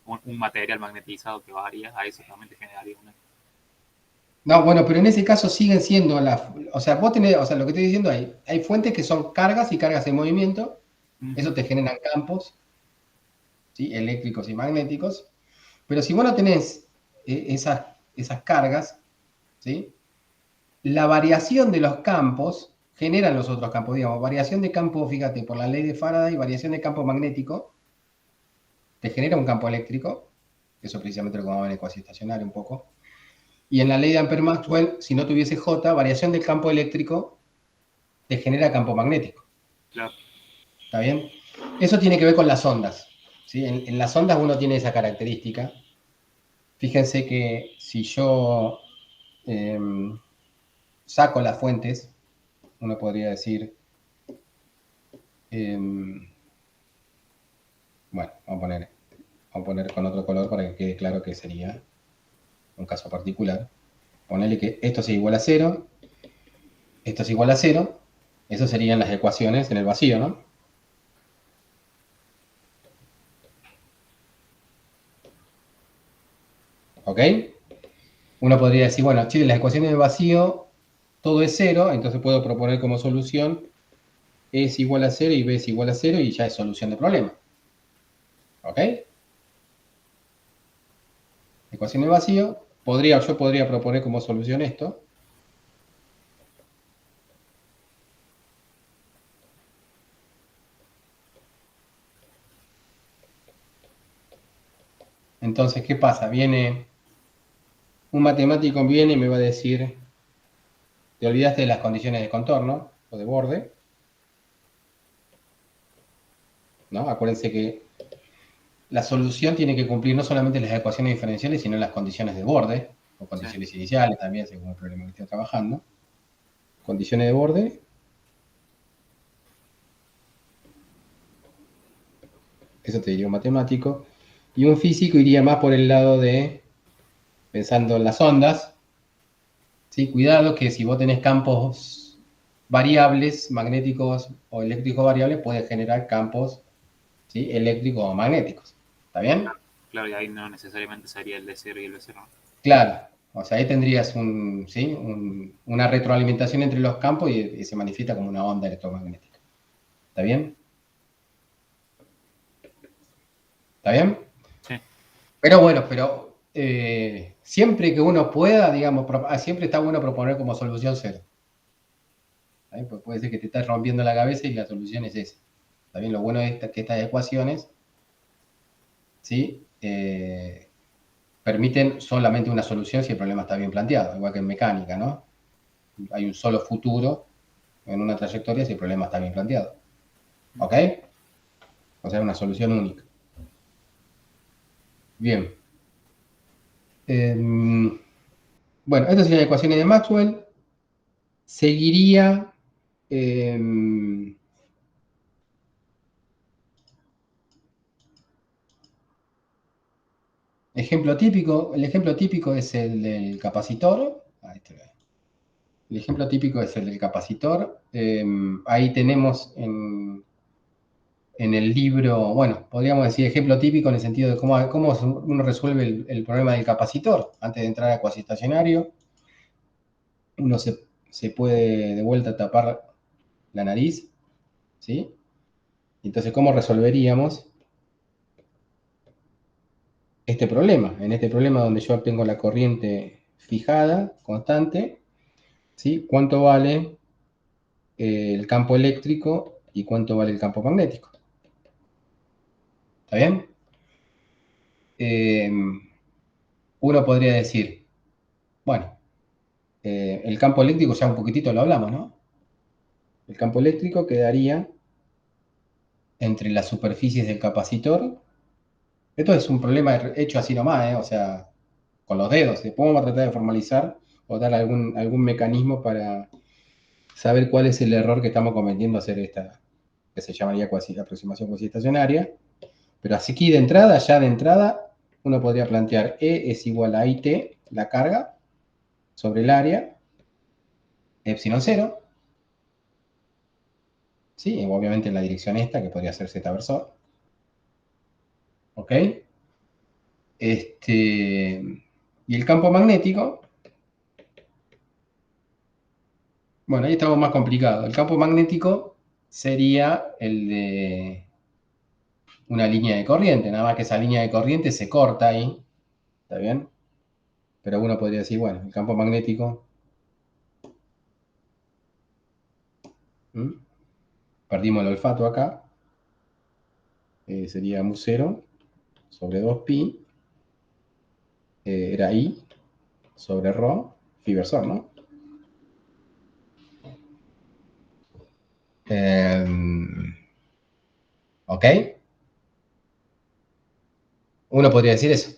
un material magnetizado que varía, ahí solamente generaría una. No, bueno, pero en ese caso siguen siendo o sea, vos tenés, o sea, lo que estoy diciendo hay fuentes que son cargas y cargas en movimiento, eso te generan campos, ¿sí? Eléctricos y magnéticos, pero si vos no tenés esas cargas, ¿sí? La variación de los campos generan los otros campos, digamos, variación de campo, fíjate, por la ley de Faraday, variación de campo magnético, te genera un campo eléctrico, eso precisamente lo que vamos a ver en cuasi-estacionario un poco, y en la ley de Ampère-Maxwell, si no tuviese J, variación del campo eléctrico te genera campo magnético. Claro. ¿Está bien? Eso tiene que ver con las ondas. ¿Sí? En las ondas uno tiene esa característica. Fíjense que si yo saco las fuentes, uno podría decir, bueno, vamos a poner con otro color para que quede claro que sería un caso particular. Ponerle que esto es igual a 0, esto es igual a 0, esas serían las ecuaciones en el vacío, ¿no? ¿Ok? Uno podría decir, bueno, chile, las ecuaciones de vacío, todo es 0, entonces puedo proponer como solución E es igual a 0 y B es igual a 0 y ya es solución de problema. ¿Ok? Ecuación de vacío, yo podría proponer como solución esto. Entonces, ¿qué pasa? Un matemático viene y me va a decir, te olvidaste de las condiciones de contorno o de borde, ¿no? Acuérdense que la solución tiene que cumplir no solamente las ecuaciones diferenciales, sino las condiciones de borde, o condiciones iniciales también, según el problema que esté trabajando. Condiciones de borde. Eso te diría un matemático. Y un físico iría más por el lado de, pensando en las ondas, ¿sí? Cuidado que si vos tenés campos variables, magnéticos o eléctricos variables, puedes generar campos, ¿sí? Eléctricos o magnéticos. ¿Está bien? Claro, y ahí no necesariamente sería el de 0 y el de 0. Claro. O sea, ahí tendrías una retroalimentación entre los campos y se manifiesta como una onda electromagnética. ¿Está bien? ¿Está bien? Sí. Pero bueno, siempre que uno pueda, digamos, siempre está bueno proponer como solución 0. Pues puede ser que te estés rompiendo la cabeza y la solución es esa. También lo bueno es que estas ecuaciones, ¿sí? Permiten solamente una solución si el problema está bien planteado, igual que en mecánica, ¿no? Hay un solo futuro en una trayectoria si el problema está bien planteado. ¿Ok? O sea, una solución única. Bien. Bueno, estas son las ecuaciones de Maxwell. Seguiría... el ejemplo típico es el del capacitor. El ejemplo típico es el del capacitor. Ahí tenemos en el libro, bueno, podríamos decir ejemplo típico en el sentido de cómo uno resuelve el problema del capacitor. Antes de entrar a cuasi-estacionario, uno se puede de vuelta tapar la nariz, ¿sí? Entonces, ¿cómo resolveríamos este problema? En este problema donde yo tengo la corriente fijada, constante, ¿sí? ¿Cuánto vale el campo eléctrico y cuánto vale el campo magnético? ¿Está bien? Uno podría decir, bueno, el campo eléctrico ya un poquitito lo hablamos, ¿no? El campo eléctrico quedaría entre las superficies del capacitor. Esto es un problema hecho así nomás, ¿eh? O sea, con los dedos. Después vamos a tratar de formalizar o dar algún mecanismo para saber cuál es el error que estamos cometiendo hacer esta, que se llamaría aproximación cuasi-estacionaria. Pero así aquí de entrada, ya de entrada, uno podría plantear E es igual a IT, la carga, sobre el área, epsilon 0, ¿sí? Obviamente en la dirección esta, que podría ser Z versor. ¿Ok? Y el campo magnético, bueno, ahí estamos más complicado. El campo magnético sería el de una línea de corriente, nada más que esa línea de corriente se corta ahí, ¿está bien? Pero uno podría decir, bueno, el campo magnético, ¿m? Perdimos el olfato acá, sería mu0 sobre 2pi, era I sobre ρ, phi versor, ¿no? ¿Ok? Uno podría decir eso.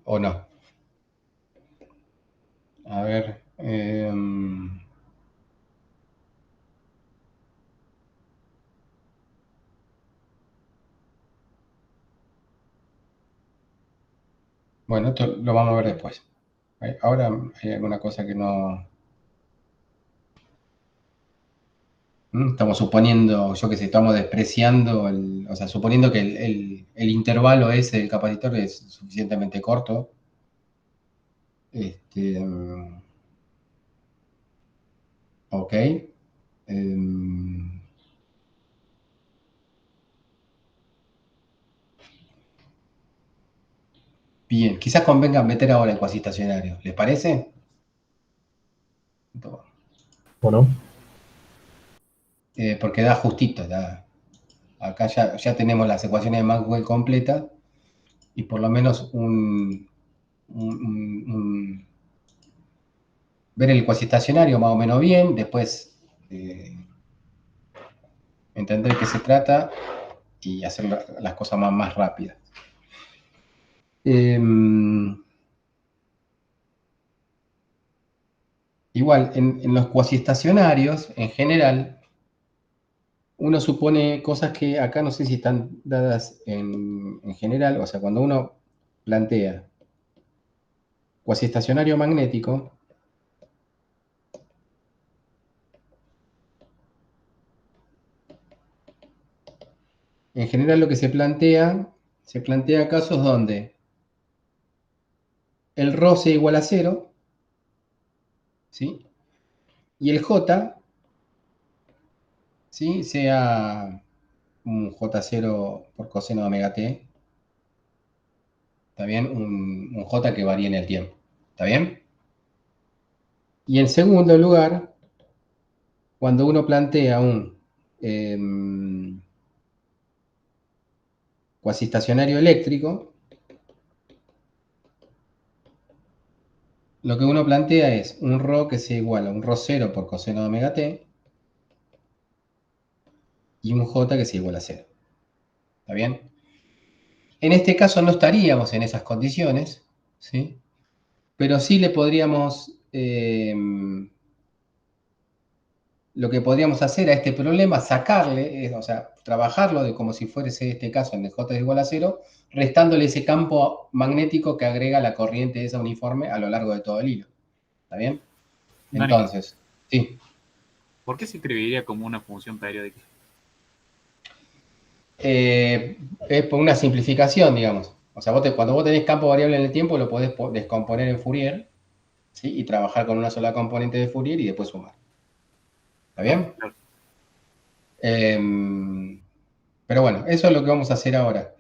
¿O no? A ver. Bueno, esto lo vamos a ver después. Ahora hay alguna cosa que no... Estamos suponiendo, yo que sé, estamos despreciando, o sea, suponiendo que el intervalo ese del capacitor es suficientemente corto. Ok. Bien, quizás convenga meter ahora el cuasi estacionario. ¿Les parece? ¿O no? Porque da justito. Acá ya tenemos las ecuaciones de Maxwell completas y por lo menos ver el cuasi estacionario más o menos bien, después entender de qué se trata y hacer las cosas más rápidas. Igual, en los cuasi estacionarios, en general, uno supone cosas que acá no sé si están dadas en general, o sea, cuando uno plantea cuasi estacionario magnético, en general lo que se plantea casos donde el ρ sea igual a 0, ¿sí? Y el J, ¿sí? Sea un J0 por coseno de omega t, ¿está bien? Un J que varíe en el tiempo, ¿está bien? Y en segundo lugar, cuando uno plantea un cuasi estacionario eléctrico, lo que uno plantea es un ρ que sea igual a un ρ0 por coseno de omega t y un J que sea igual a 0. ¿Está bien? En este caso no estaríamos en esas condiciones, ¿sí? Pero sí le podríamos, lo que podríamos hacer a este problema, sacarle, o sea, trabajarlo de como si fuese este caso en el J es igual a 0, restándole ese campo magnético que agrega la corriente de esa uniforme a lo largo de todo el hilo. ¿Está bien? Dani, Entonces, sí. ¿por qué se escribiría como una función periódica? Es por una simplificación, digamos. O sea, cuando vos tenés campo variable en el tiempo, lo podés descomponer en Fourier, ¿sí? Y trabajar con una sola componente de Fourier y después sumar. ¿Está bien? Claro. Pero bueno, eso es lo que vamos a hacer ahora.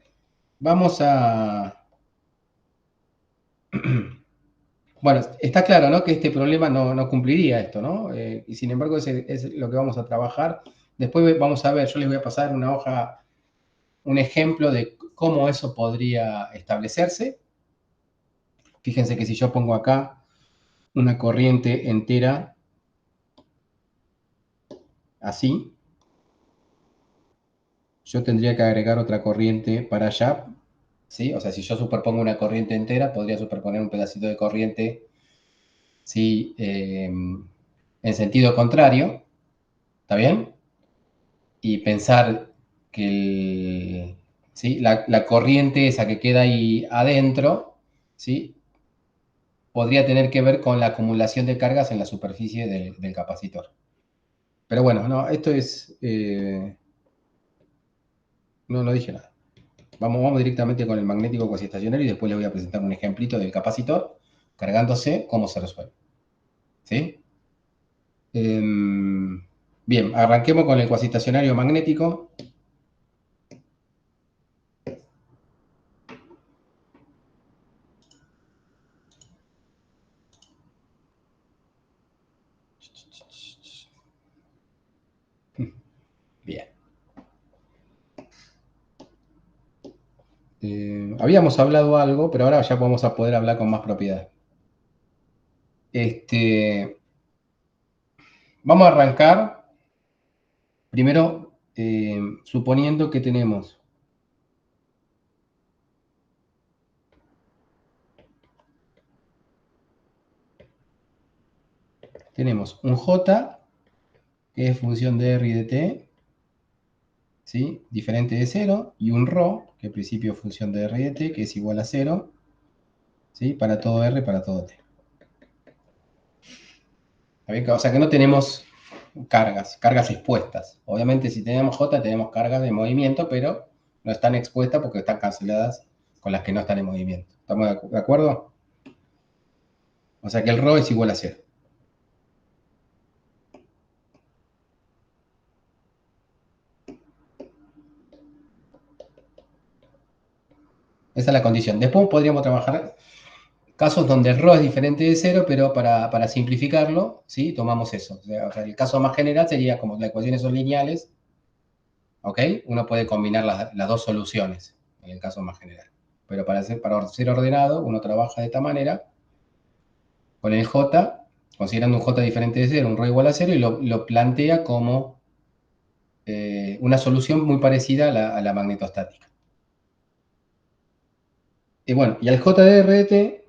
Vamos a... Bueno, está claro, ¿no? Que este problema no cumpliría esto, ¿no? Y sin embargo es lo que vamos a trabajar. Después vamos a ver, yo les voy a pasar una hoja, un ejemplo de cómo eso podría establecerse. Fíjense que si yo pongo acá una corriente entera así, yo tendría que agregar otra corriente para allá, ¿sí? O sea, si yo superpongo una corriente entera, podría superponer un pedacito de corriente, ¿sí? En sentido contrario, ¿está bien? Y pensar ¿sí? La corriente esa que queda ahí adentro, ¿sí? Podría tener que ver con la acumulación de cargas en la superficie del capacitor. Pero bueno, no, esto es... no dije nada. Vamos directamente con el magnético cuasiestacionario y después les voy a presentar un ejemplito del capacitor cargándose, cómo se resuelve. ¿Sí? Bien, arranquemos con el cuasiestacionario magnético. Bien. Habíamos hablado algo, pero ahora ya vamos a poder hablar con más propiedad. Vamos a arrancar primero suponiendo que tenemos un J que es función de R y de T, ¿sí? Diferente de 0, y un ρ, que en principio es función de R y de T, que es igual a 0, ¿sí? Para todo R, para todo T. ¿Está bien? O sea que no tenemos cargas expuestas. Obviamente si tenemos J tenemos cargas de movimiento, pero no están expuestas porque están canceladas con las que no están en movimiento. ¿Estamos de acuerdo? O sea que el ρ es igual a 0. Esa es la condición. Después podríamos trabajar casos donde el ρ es diferente de 0, pero para simplificarlo, ¿sí? Tomamos eso. O sea, el caso más general sería como las ecuaciones son lineales, ¿ok? Uno puede combinar las dos soluciones en el caso más general. Pero para ser ordenado, uno trabaja de esta manera, con el J, considerando un J diferente de 0, un ρ igual a 0, y lo plantea como una solución muy parecida a la magnetostática. Y bueno, y al J de R de T,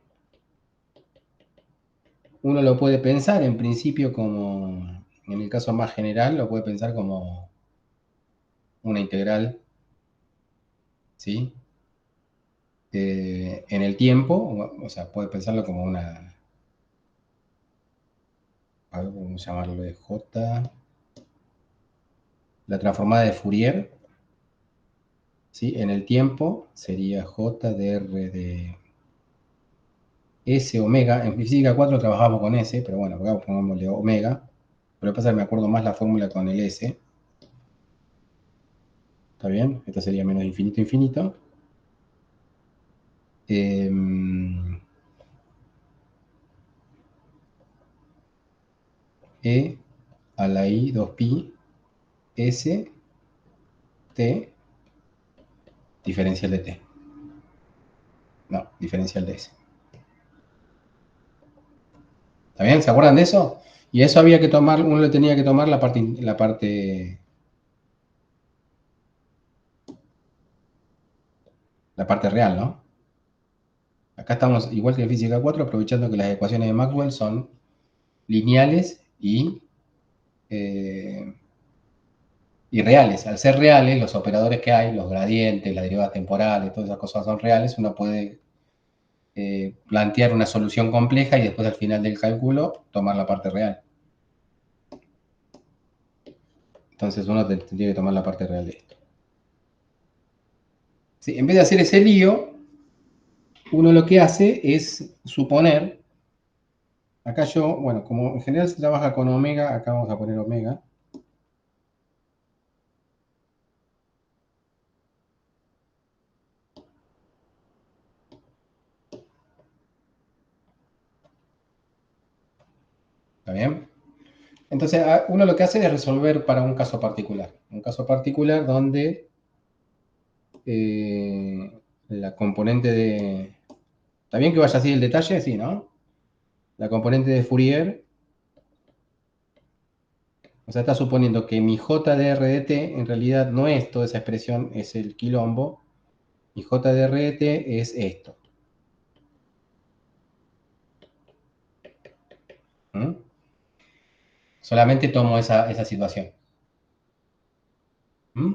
uno lo puede pensar en principio como, en el caso más general, lo puede pensar como una integral, ¿sí? En el tiempo, o sea, puede pensarlo como una, a ver, vamos a llamarlo de J, la transformada de Fourier, ¿sí? En el tiempo sería J de R de S omega. En física 4 trabajamos con S, pero bueno, acá pongámosle omega. Pero pasa que me acuerdo más la fórmula con el S. ¿Está bien? Esto sería menos infinito, infinito. E a la I 2pi S T diferencial de T. No, diferencial de S. ¿Está bien? ¿Se acuerdan de eso? Y eso había que tomar, uno le tenía que tomar la parte real, ¿no? Acá estamos, igual que en física 4, aprovechando que las ecuaciones de Maxwell son lineales y reales. Al ser reales, los operadores que hay, los gradientes, las derivadas temporales, todas esas cosas son reales, uno puede plantear una solución compleja y después al final del cálculo tomar la parte real. Entonces uno tendría que tomar la parte real de esto. Sí, en vez de hacer ese lío, uno lo que hace es suponer, acá yo, bueno, como en general se trabaja con omega, acá vamos a poner omega. ¿Está bien? Entonces uno lo que hace es resolver para un caso particular. Un caso particular donde la componente de... ¿Está bien que vaya así el detalle? Sí, ¿no? La componente de Fourier, o sea, está suponiendo que mi J de R de T en realidad no es toda esa expresión, es el quilombo. Mi J de R de T es esto. ¿Mm? Solamente tomo esa situación. ¿Mm?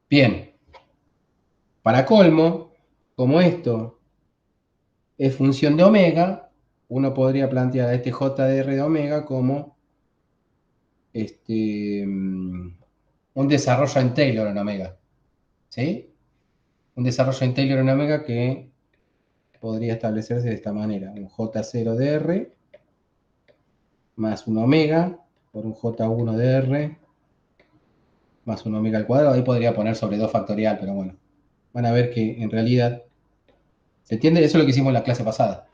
Bien. Para colmo, como esto es función de omega, uno podría plantear a este JDR de omega como un desarrollo en Taylor en omega. ¿Sí? Un desarrollo en Taylor en omega que podría establecerse de esta manera. Un J0 de R más un omega por un J1 de R más un omega al cuadrado. Ahí podría poner sobre 2 factorial, pero bueno. Van a ver que en realidad, ¿se entiende? Eso es lo que hicimos en la clase pasada.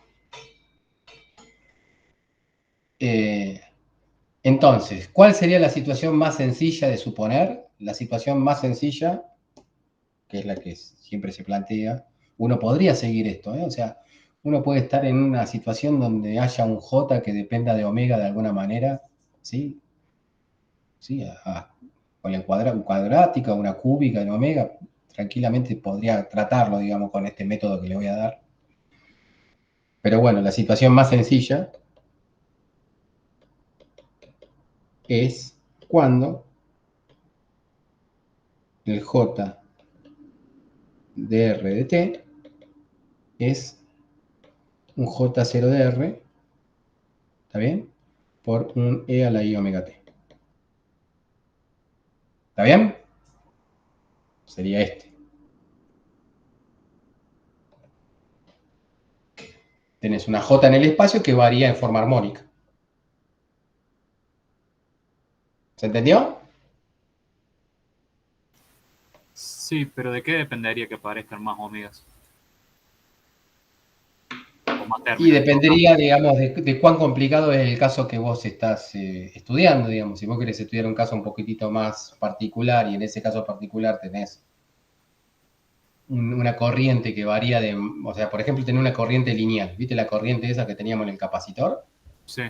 Entonces, ¿cuál sería la situación más sencilla de suponer? La situación más sencilla, que es la que siempre se plantea, uno podría seguir esto, ¿eh? O sea, uno puede estar en una situación donde haya un J que dependa de omega de alguna manera, ¿sí? ¿Sí? Con la cuadrática, una cúbica en omega, tranquilamente podría tratarlo, digamos, con este método que le voy a dar. Pero bueno, la situación más sencilla es cuando el J de R de T es un J0 de R, ¿está bien? Por un E a la I omega T. ¿Está bien? Sería este. Tenés una J en el espacio que varía en forma armónica. ¿Se entendió? Sí, pero ¿de qué dependería que aparezcan más omegas? O más Y términos en todo caso. dependería, digamos, de cuán complicado es el caso que vos estás estudiando, digamos. Si vos querés estudiar un caso un poquitito más particular y en ese caso particular tenés una corriente que varía de, o sea, por ejemplo, tener una corriente lineal. ¿Viste la corriente esa que teníamos en el capacitor? Sí,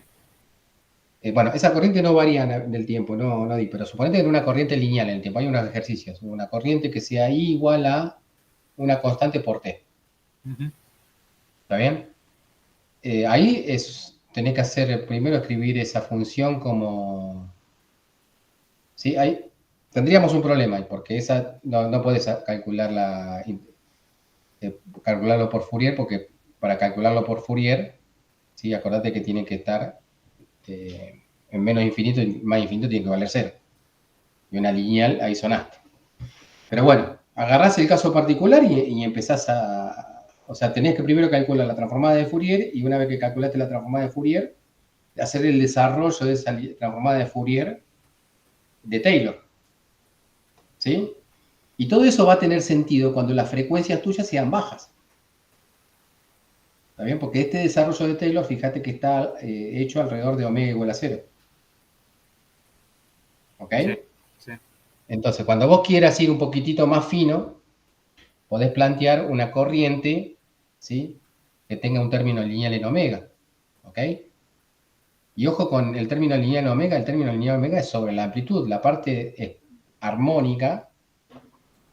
Bueno, esa corriente no varía en el tiempo, no di, pero suponete que en una corriente lineal en el tiempo hay unos ejercicios, una corriente que sea I igual a una constante por T. ujú, ¿Está bien? Ahí tenés que hacer, primero escribir esa función como, ¿sí? Ahí tendríamos un problema, porque esa no puedes calcularla, calcularlo por Fourier, porque para calcularlo por Fourier, ¿sí? Acordate que tiene que estar en menos infinito y más infinito tiene que valer cero. Y una lineal ahí sonaste. Pero bueno, agarrás el caso particular y empezás o sea, tenés que primero calcular la transformada de Fourier y una vez que calculaste la transformada de Fourier, hacer el desarrollo de esa transformada de Fourier de Taylor. ¿Sí? Y todo eso va a tener sentido cuando las frecuencias tuyas sean bajas. ¿Está bien? Porque este desarrollo de Taylor, fíjate que está hecho alrededor de omega igual a 0. ¿Ok? sí, sí. Entonces, cuando vos quieras ir un poquitito más fino, podés plantear una corriente, ¿sí? Que tenga un término lineal en omega. ¿Ok? Y ojo con el término lineal en omega, el término lineal en omega es sobre la amplitud, la parte armónica,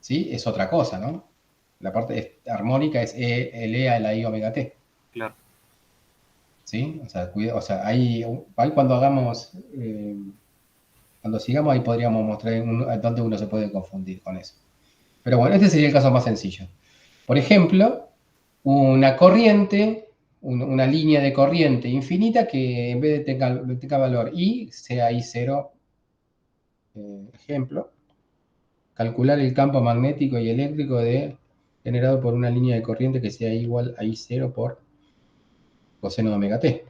¿sí? Es otra cosa, ¿no? La parte armónica es el E a la I omega T. Claro. ¿Sí? O sea, ahí cuando hagamos, cuando sigamos, ahí podríamos mostrar dónde uno se puede confundir con eso. Pero bueno, este sería el caso más sencillo. Por ejemplo, una corriente, una línea de corriente infinita que en vez de tenga valor I, sea I0, ejemplo, calcular el campo magnético y eléctrico generado por una línea de corriente que sea igual a I0 por coseno de omega t.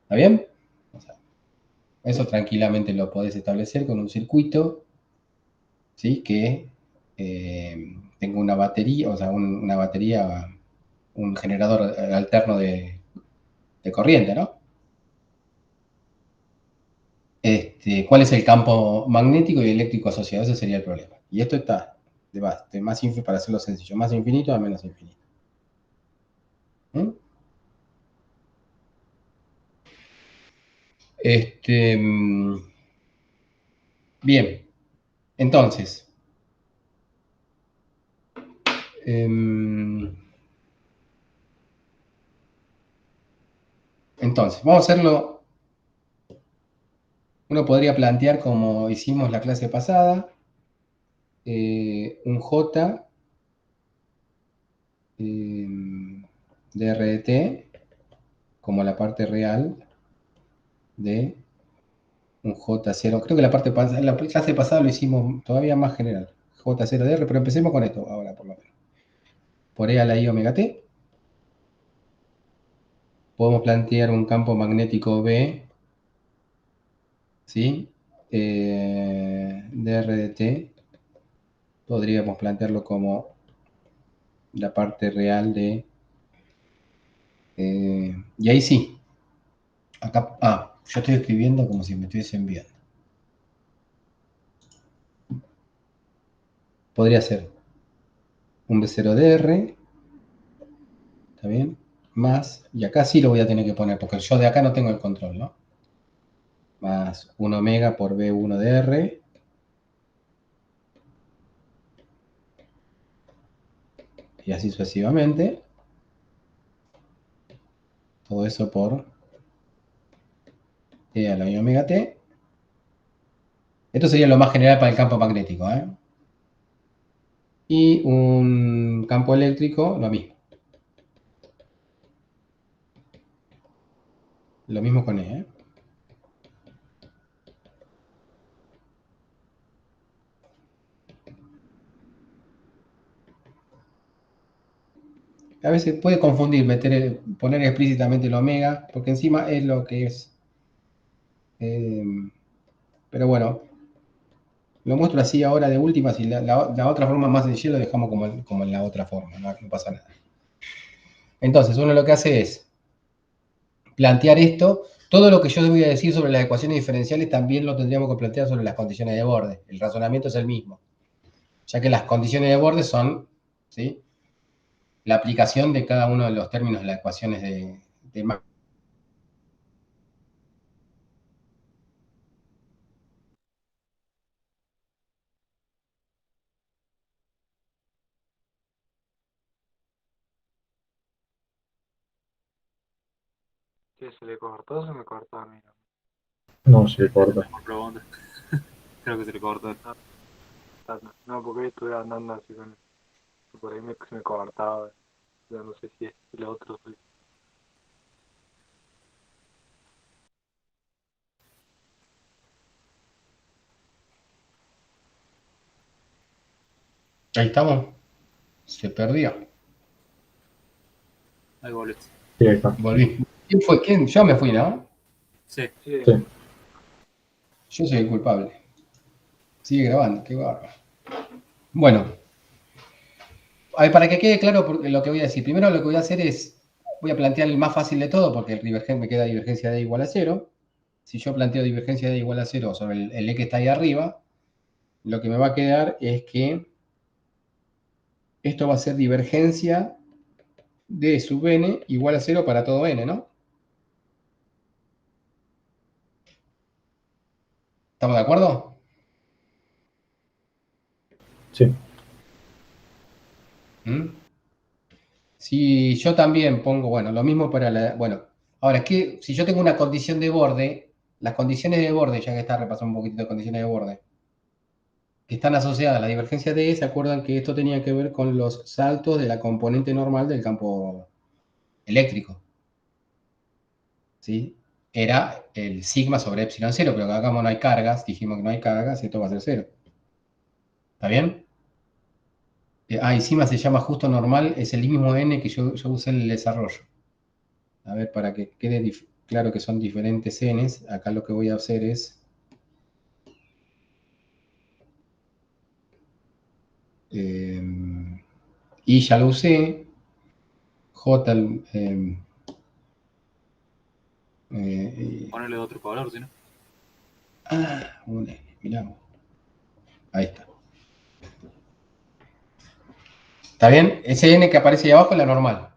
¿Está bien? O sea, eso tranquilamente lo podés establecer con un circuito, ¿sí? Que tenga una batería, o sea, una batería, un generador alterno de corriente, ¿no? ¿Cuál es el campo magnético y eléctrico asociado? Ese sería el problema. Y esto está de más para hacerlo sencillo, más infinito a menos infinito. ¿Mm? Bien, entonces, vamos a hacerlo. Uno podría plantear como hicimos la clase pasada, un J de RDT como la parte real de un J0. Creo que en la clase pasada lo hicimos todavía más general. J0DR, pero empecemos con esto ahora por lo menos. Por E a la I omega T. Podemos plantear un campo magnético B, ¿sí? DR de T. Podríamos plantearlo como la parte real de... y ahí sí. Acá, yo estoy escribiendo como si me estuviese enviando. Podría ser un B0DR, ¿está bien? Más, y acá sí lo voy a tener que poner, porque yo de acá no tengo el control, ¿no? Más 1 omega por B1DR. Y así sucesivamente. Todo eso por E a la I omega T. Esto sería lo más general para el campo magnético, ¿eh? Y un campo eléctrico, lo mismo. Lo mismo con E, ¿eh? A veces puede confundir poner explícitamente el omega, porque encima es lo que es. Pero bueno, lo muestro así ahora de últimas y la otra forma más sencilla lo dejamos como en la otra forma, no pasa nada. Entonces, uno lo que hace es plantear esto. Todo lo que yo voy a decir sobre las ecuaciones diferenciales también lo tendríamos que plantear sobre las condiciones de borde. El razonamiento es el mismo, ya que las condiciones de borde son, ¿sí?, la aplicación de cada uno de los términos de las ecuaciones de Maxwell. ¿Qué se le cortó o se me cortó a mí? No se corta. Por pregunta. Creo que se le cortó. No, porque estuve andando así con por ahí se me cortaba. Ya no sé si es el otro. Ahí estamos. Se perdió. Ahí volviste. Sí, ahí está. Volví. ¿Quién fue? ¿Quién? Yo me fui, ¿no? Sí. Sí, Sí. Yo soy el culpable. Sigue grabando, qué bárbaro. Bueno, a ver, para que quede claro lo que voy a decir. Primero lo que voy a hacer es, voy a plantear el más fácil de todo, porque me queda divergencia de igual a cero. Si yo planteo divergencia de igual a cero sobre el E que está ahí arriba, lo que me va a quedar es que esto va a ser divergencia de sub n igual a cero para todo n, ¿no? ¿Estamos de acuerdo? Sí. ¿Mm? Si yo también pongo, bueno, lo mismo para la... Bueno, ahora, es que si yo tengo una condición de borde, las condiciones de borde, ya que está repasando un poquito de condiciones de borde, que están asociadas a la divergencia de E, se acuerdan que esto tenía que ver con los saltos de la componente normal del campo eléctrico. ¿Sí? Era el sigma sobre epsilon cero, pero acá como no hay cargas, dijimos que no hay cargas, esto va a ser cero. ¿Está bien? Y sigma se llama justo normal, es el mismo n que yo usé en el desarrollo. A ver, para que quede claro que son diferentes n's, acá lo que voy a hacer es... I ya lo usé, J... Ponerle de otro color, si no. un n, mirá. Ahí está. ¿Está bien? Ese n que aparece ahí abajo es la normal.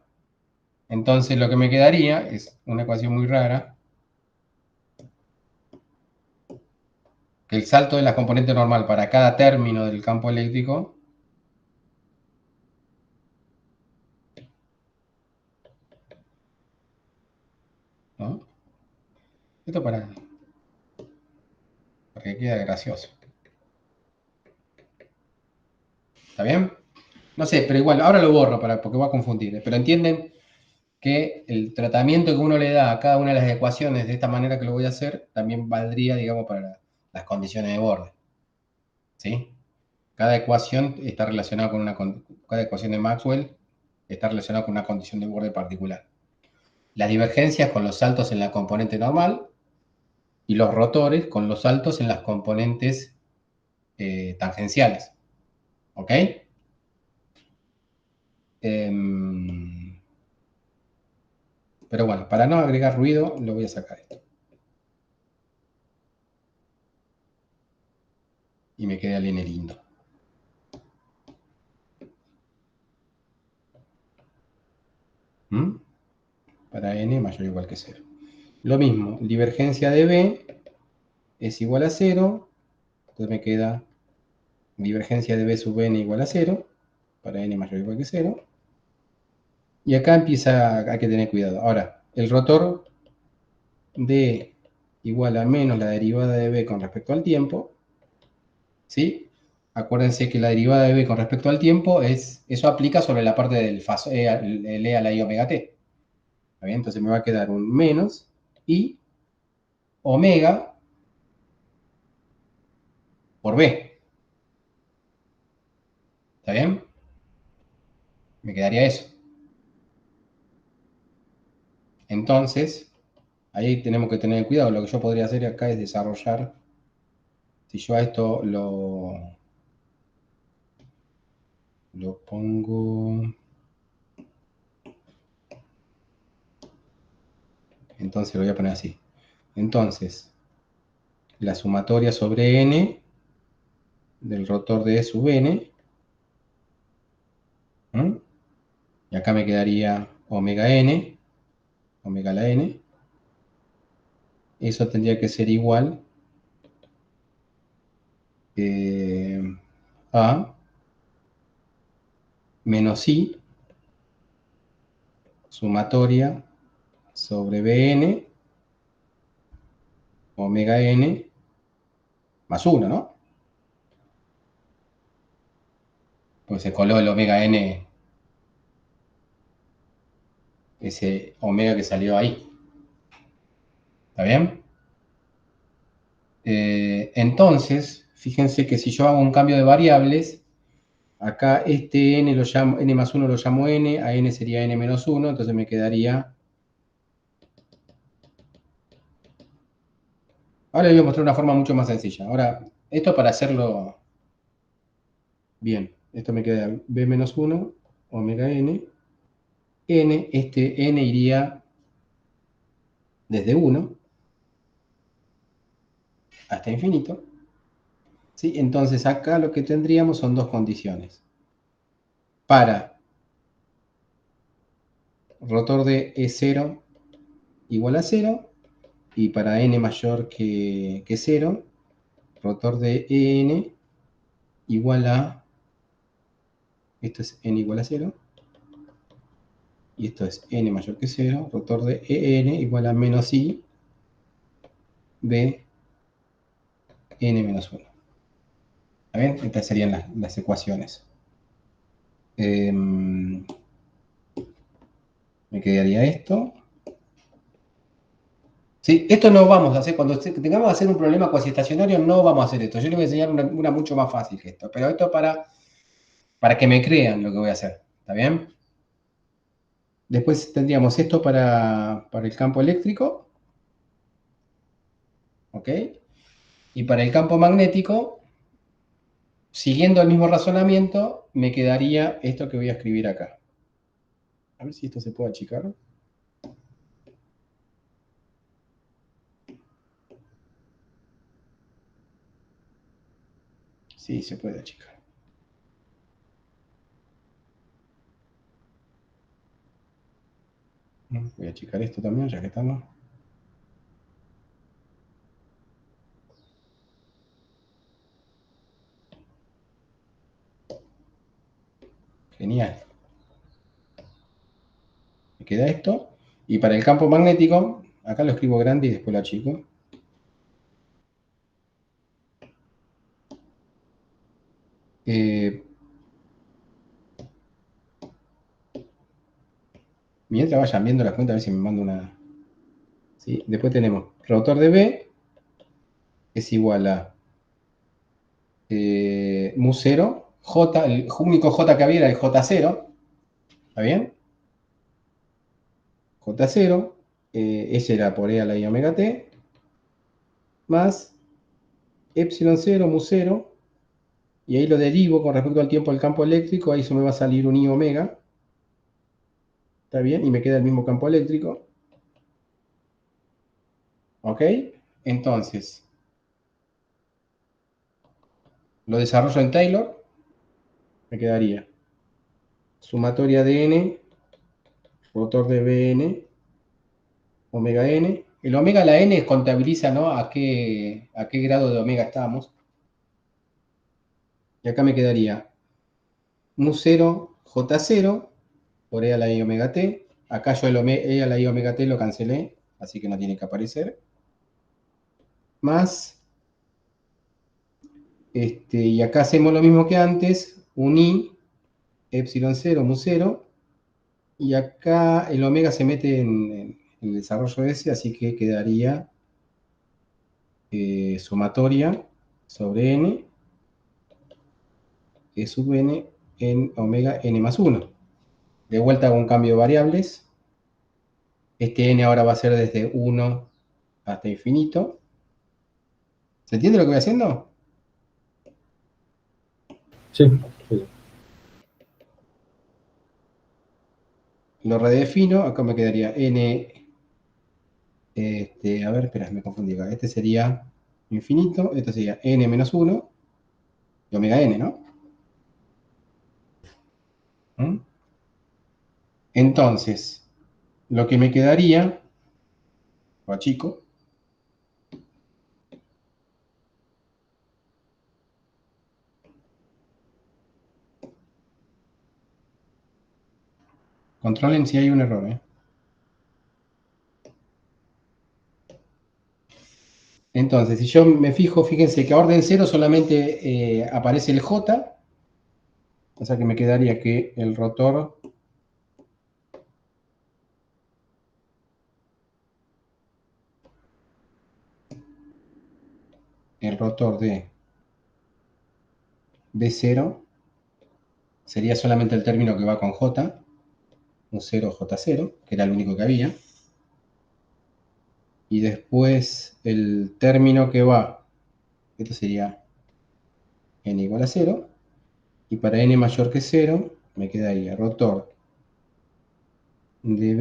Entonces lo que me quedaría es una ecuación muy rara, que el salto de la componente normal para cada término del campo eléctrico ¿no? Esto para que quede gracioso. ¿Está bien? No sé, pero igual, ahora lo borro porque voy a confundir. Pero entienden que el tratamiento que uno le da a cada una de las ecuaciones de esta manera que lo voy a hacer, también valdría, digamos, para las condiciones de borde. ¿Sí? Cada ecuación está relacionada con cada ecuación de Maxwell está relacionada con una condición de borde particular. Las divergencias con los saltos en la componente normal y los rotores con los saltos en las componentes tangenciales. ¿Ok? Pero bueno, para no agregar ruido, lo voy a sacar esto. Y me queda el n lindo. ¿Mm? Para n mayor o igual que 0. Lo mismo, divergencia de b es igual a 0. Entonces me queda divergencia de b sub n igual a 0. Para n mayor o igual que 0. Y acá hay que tener cuidado. Ahora, el rotor d igual a menos la derivada de b con respecto al tiempo. ¿Sí? Acuérdense que la derivada de b con respecto al tiempo eso aplica sobre la parte del el e a la i omega t. ¿Está bien? Entonces me va a quedar un menos i omega por b. ¿Está bien? Me quedaría eso. Entonces, ahí tenemos que tener cuidado. Lo que yo podría hacer acá es desarrollar, si yo a esto lo pongo, entonces lo voy a poner así. Entonces, la sumatoria sobre n del rotor de E sub n, ¿m? Y acá me quedaría omega n, omega a la n. Eso tendría que ser igual a menos i sumatoria sobre bn omega n más 1, ¿no? Pues se coló el omega n, ese omega que salió ahí. ¿Está bien? Entonces, fíjense que si yo hago un cambio de variables, acá este n lo llamo, n más 1 lo llamo n, a n sería n menos 1, entonces me quedaría... Ahora les voy a mostrar una forma mucho más sencilla. Ahora, esto para hacerlo bien. Esto me queda b menos 1, omega n. Este n iría desde 1 hasta infinito. ¿Sí? Entonces acá lo que tendríamos son dos condiciones. Para rotor de E0 igual a 0 y para n mayor que 0, rotor de En igual a, esto es n igual a 0, y esto es n mayor que 0, rotor de En igual a menos i de n menos 1. ¿Está bien? Estas serían las ecuaciones. Me quedaría esto. ¿Sí? Esto no vamos a hacer, cuando tengamos que hacer un problema cuasi estacionario, no vamos a hacer esto. Yo les voy a enseñar una mucho más fácil que esto. Pero esto para que me crean lo que voy a hacer. ¿Está bien? Después tendríamos esto para el campo eléctrico. ¿Ok? Y para el campo magnético, siguiendo el mismo razonamiento, me quedaría esto que voy a escribir acá. A ver si esto se puede achicar. Sí, se puede achicar. Voy a achicar esto también, ya que estamos. Genial. Me queda esto. Y para el campo magnético, acá lo escribo grande y después lo achico. Mientras vayan viendo las cuentas, a ver si me mando una... ¿Sí? Después tenemos rotor de B es igual a mu0, J, el único J que había era el J0, ¿está bien? J0, ese era por E a la I omega t, más epsilon 0, mu0, y ahí lo derivo con respecto al tiempo del campo eléctrico, ahí se me va a salir un I omega, ¿está bien? Y me queda el mismo campo eléctrico. ¿Ok? Entonces, lo desarrollo en Taylor, me quedaría sumatoria de n, rotor de Bn, omega n. El omega, la n contabiliza, ¿no? A qué grado de omega estamos. Y acá me quedaría mu0, j0, por e a la i omega t. Acá yo el e a la i omega t lo cancelé, así que no tiene que aparecer. Más, y acá hacemos lo mismo que antes, un i, epsilon 0, mu0, y acá el omega se mete en el desarrollo ese, así que quedaría sumatoria sobre n, e sub n, en omega n más 1. De vuelta hago un cambio de variables. Este n ahora va a ser desde 1 hasta infinito. ¿Se entiende lo que voy haciendo? Sí, sí. Lo redefino, acá me quedaría n, a ver, espera, me confundí acá. Este sería infinito, esto sería n menos 1 y omega n, ¿no? ¿Mm? Entonces, lo que me quedaría, o chico, controlen si hay un error, ¿eh? Entonces, si yo me fijo, fíjense que a orden 0 solamente aparece el J, o sea que me quedaría que el rotor de B0 sería solamente el término que va con J, un 0 J0, que era el único que había. Y después el término que va, esto sería n igual a 0. Y para n mayor que 0, me quedaría rotor de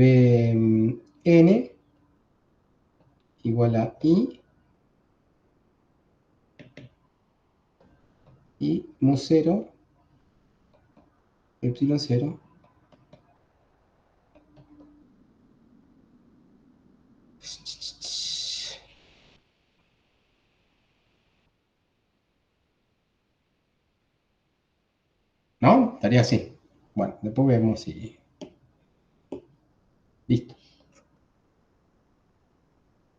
Bn igual a I mu0 epsilon 0. ¿No? Estaría así. Bueno, después vemos si... Listo.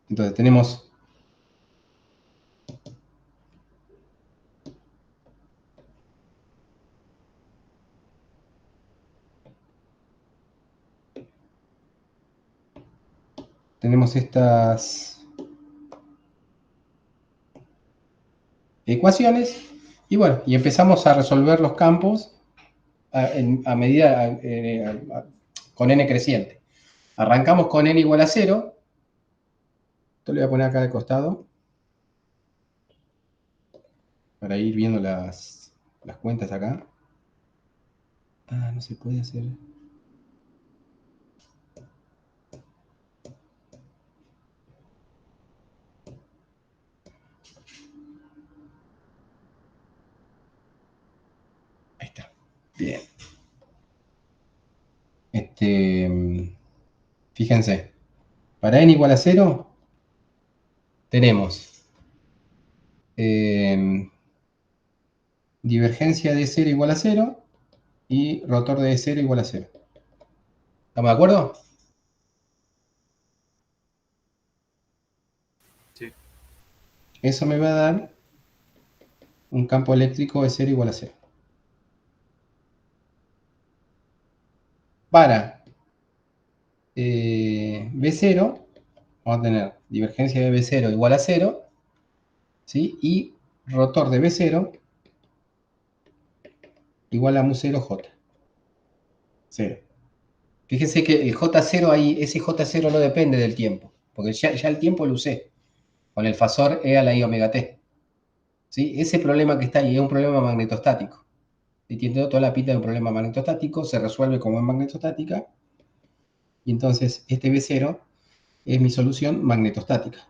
Entonces tenemos... Tenemos estas ecuaciones. Y bueno, y empezamos a resolver los campos a medida con n creciente. Arrancamos con n igual a 0. Esto lo voy a poner acá de costado para ir viendo las cuentas acá. Ah, no se puede hacer. Ahí está. Bien. Fíjense. Para n igual a 0 tenemos divergencia de 0 igual a 0 y rotor de 0 igual a 0. ¿Estamos de acuerdo? Sí. Eso me va a dar un campo eléctrico de 0 igual a 0. Para B0, vamos a tener divergencia de B0 igual a 0, ¿sí? Y rotor de B0 igual a mu0J. 0. Fíjense que el J0 ahí, ese J0 no depende del tiempo, porque ya el tiempo lo usé, con el fasor E a la I omega t. ¿Sí? Ese problema que está ahí es un problema magnetostático. Entiendo toda la pinta de un problema magnetostático, se resuelve como en magnetostática, y entonces este B0 es mi solución magnetostática.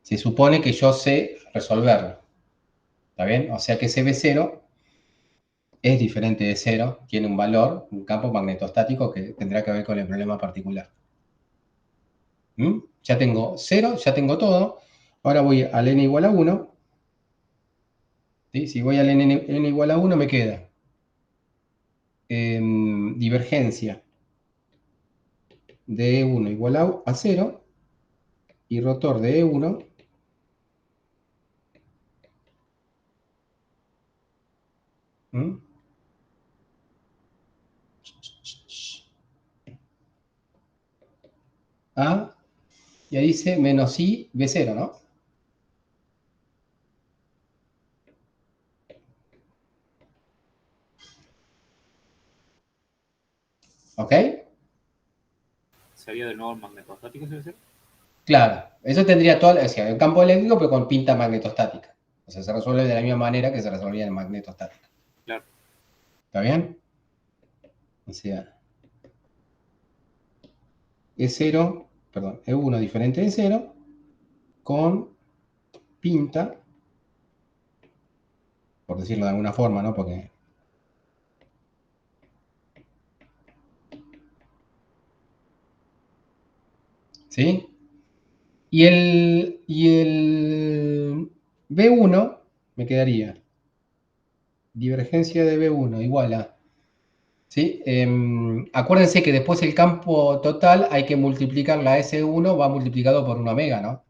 Se supone que yo sé resolverlo. ¿Está bien? O sea que ese B0 es diferente de 0, tiene un valor, un campo magnetostático que tendrá que ver con el problema particular. ¿Mm? Ya tengo 0, ya tengo todo. Ahora voy al n igual a 1. ¿Sí? Si voy al n igual a 1 me queda divergencia de E1 igual a 0 y rotor de E1 a, y ahí dice menos I B0, ¿no? ¿Ok? ¿Sería de nuevo el magnetostático, ese ser? Claro, eso tendría todo, o sea, el campo eléctrico, pero con pinta magnetostática. O sea, se resuelve de la misma manera que se resolvía en magnetostática. Claro. ¿Está bien? O sea, E0, perdón, E1 diferente de 0 con pinta, por decirlo de alguna forma, ¿no? Porque ¿sí? Y el B1 me quedaría divergencia de B1 igual a, ¿sí? Acuérdense que después el campo total hay que multiplicar la S1, va multiplicado por 1 omega, ¿no?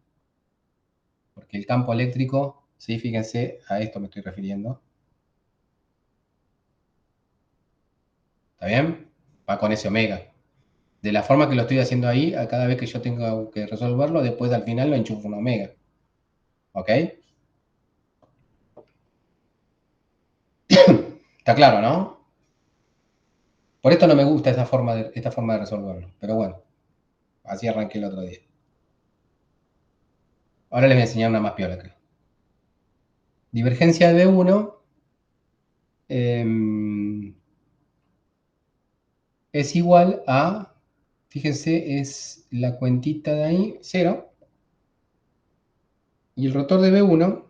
Porque el campo eléctrico, ¿sí? Fíjense, a esto me estoy refiriendo. ¿Está bien? Va con ese omega. De la forma que lo estoy haciendo ahí, a cada vez que yo tengo que resolverlo, después al final lo enchufo un omega. ¿Ok? Está claro, ¿no? Por esto no me gusta esta forma de resolverlo. Pero bueno, así arranqué el otro día. Ahora les voy a enseñar una más piola, creo. Divergencia de B1 es igual a, fíjense, es la cuentita de ahí, 0. Y el rotor de B1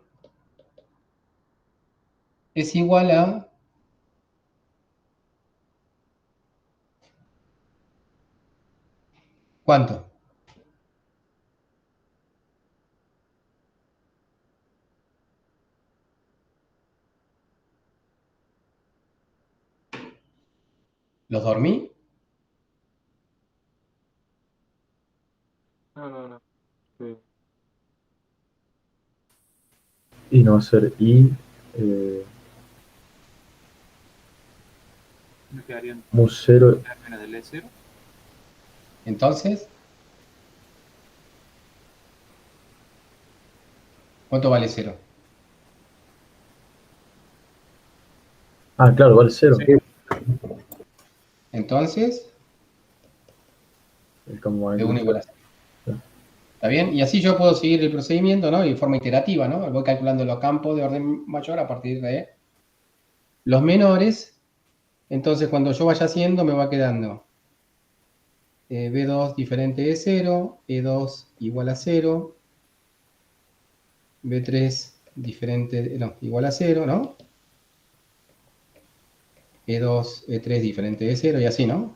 es igual a ¿cuánto? ¿Los dormí? No. Sí. Y no va a ser I Me quedarían mu0. términos del E0. Entonces, ¿cuánto vale 0? Ah, claro, vale 0. Sí. Entonces, El campo B1 magnético. igual a 0. ¿Está bien? Y así yo puedo seguir el procedimiento, ¿no? Y de forma iterativa, ¿no? Voy calculando los campos de orden mayor a partir de los menores. Entonces, cuando yo vaya haciendo, me va quedando B2 diferente de 0, E2 igual a 0, B3 diferente, no, igual a 0, ¿no? E2, E3 diferente de 0 y así, ¿no?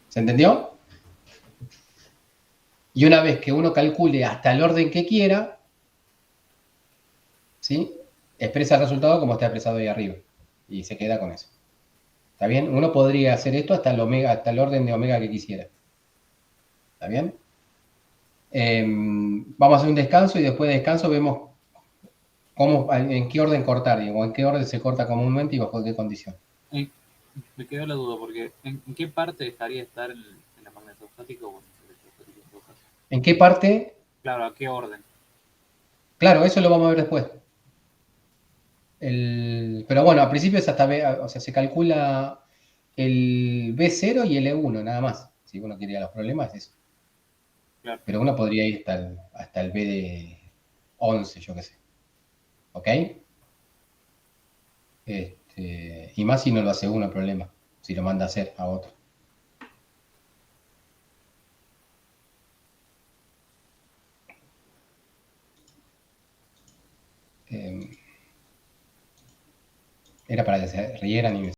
¿Se entendió? Y una vez que uno calcule hasta el orden que quiera, ¿sí? Expresa el resultado como está expresado ahí arriba. Y se queda con eso. ¿Está bien? Uno podría hacer esto hasta el omega, hasta el orden de omega que quisiera. ¿Está bien? Vamos a hacer un descanso y después de descanso vemos ¿En qué orden cortar? ¿O en qué orden se corta comúnmente y bajo qué condición? Me quedó la duda, porque ¿en qué parte estaría estar en la magnetostática o en el electrostático en todo caso? ¿En qué parte? Claro, ¿a qué orden? Claro, eso lo vamos a ver después. Pero bueno, al principio es hasta o sea, se calcula el B0 y el E1, nada más. Si uno quiere ir a los problemas, es eso. Claro. Pero uno podría ir hasta el B de 11, yo qué sé. ¿Ok? Y más si no lo hace uno el problema, si lo manda a hacer a otro. Era para que se rieran y me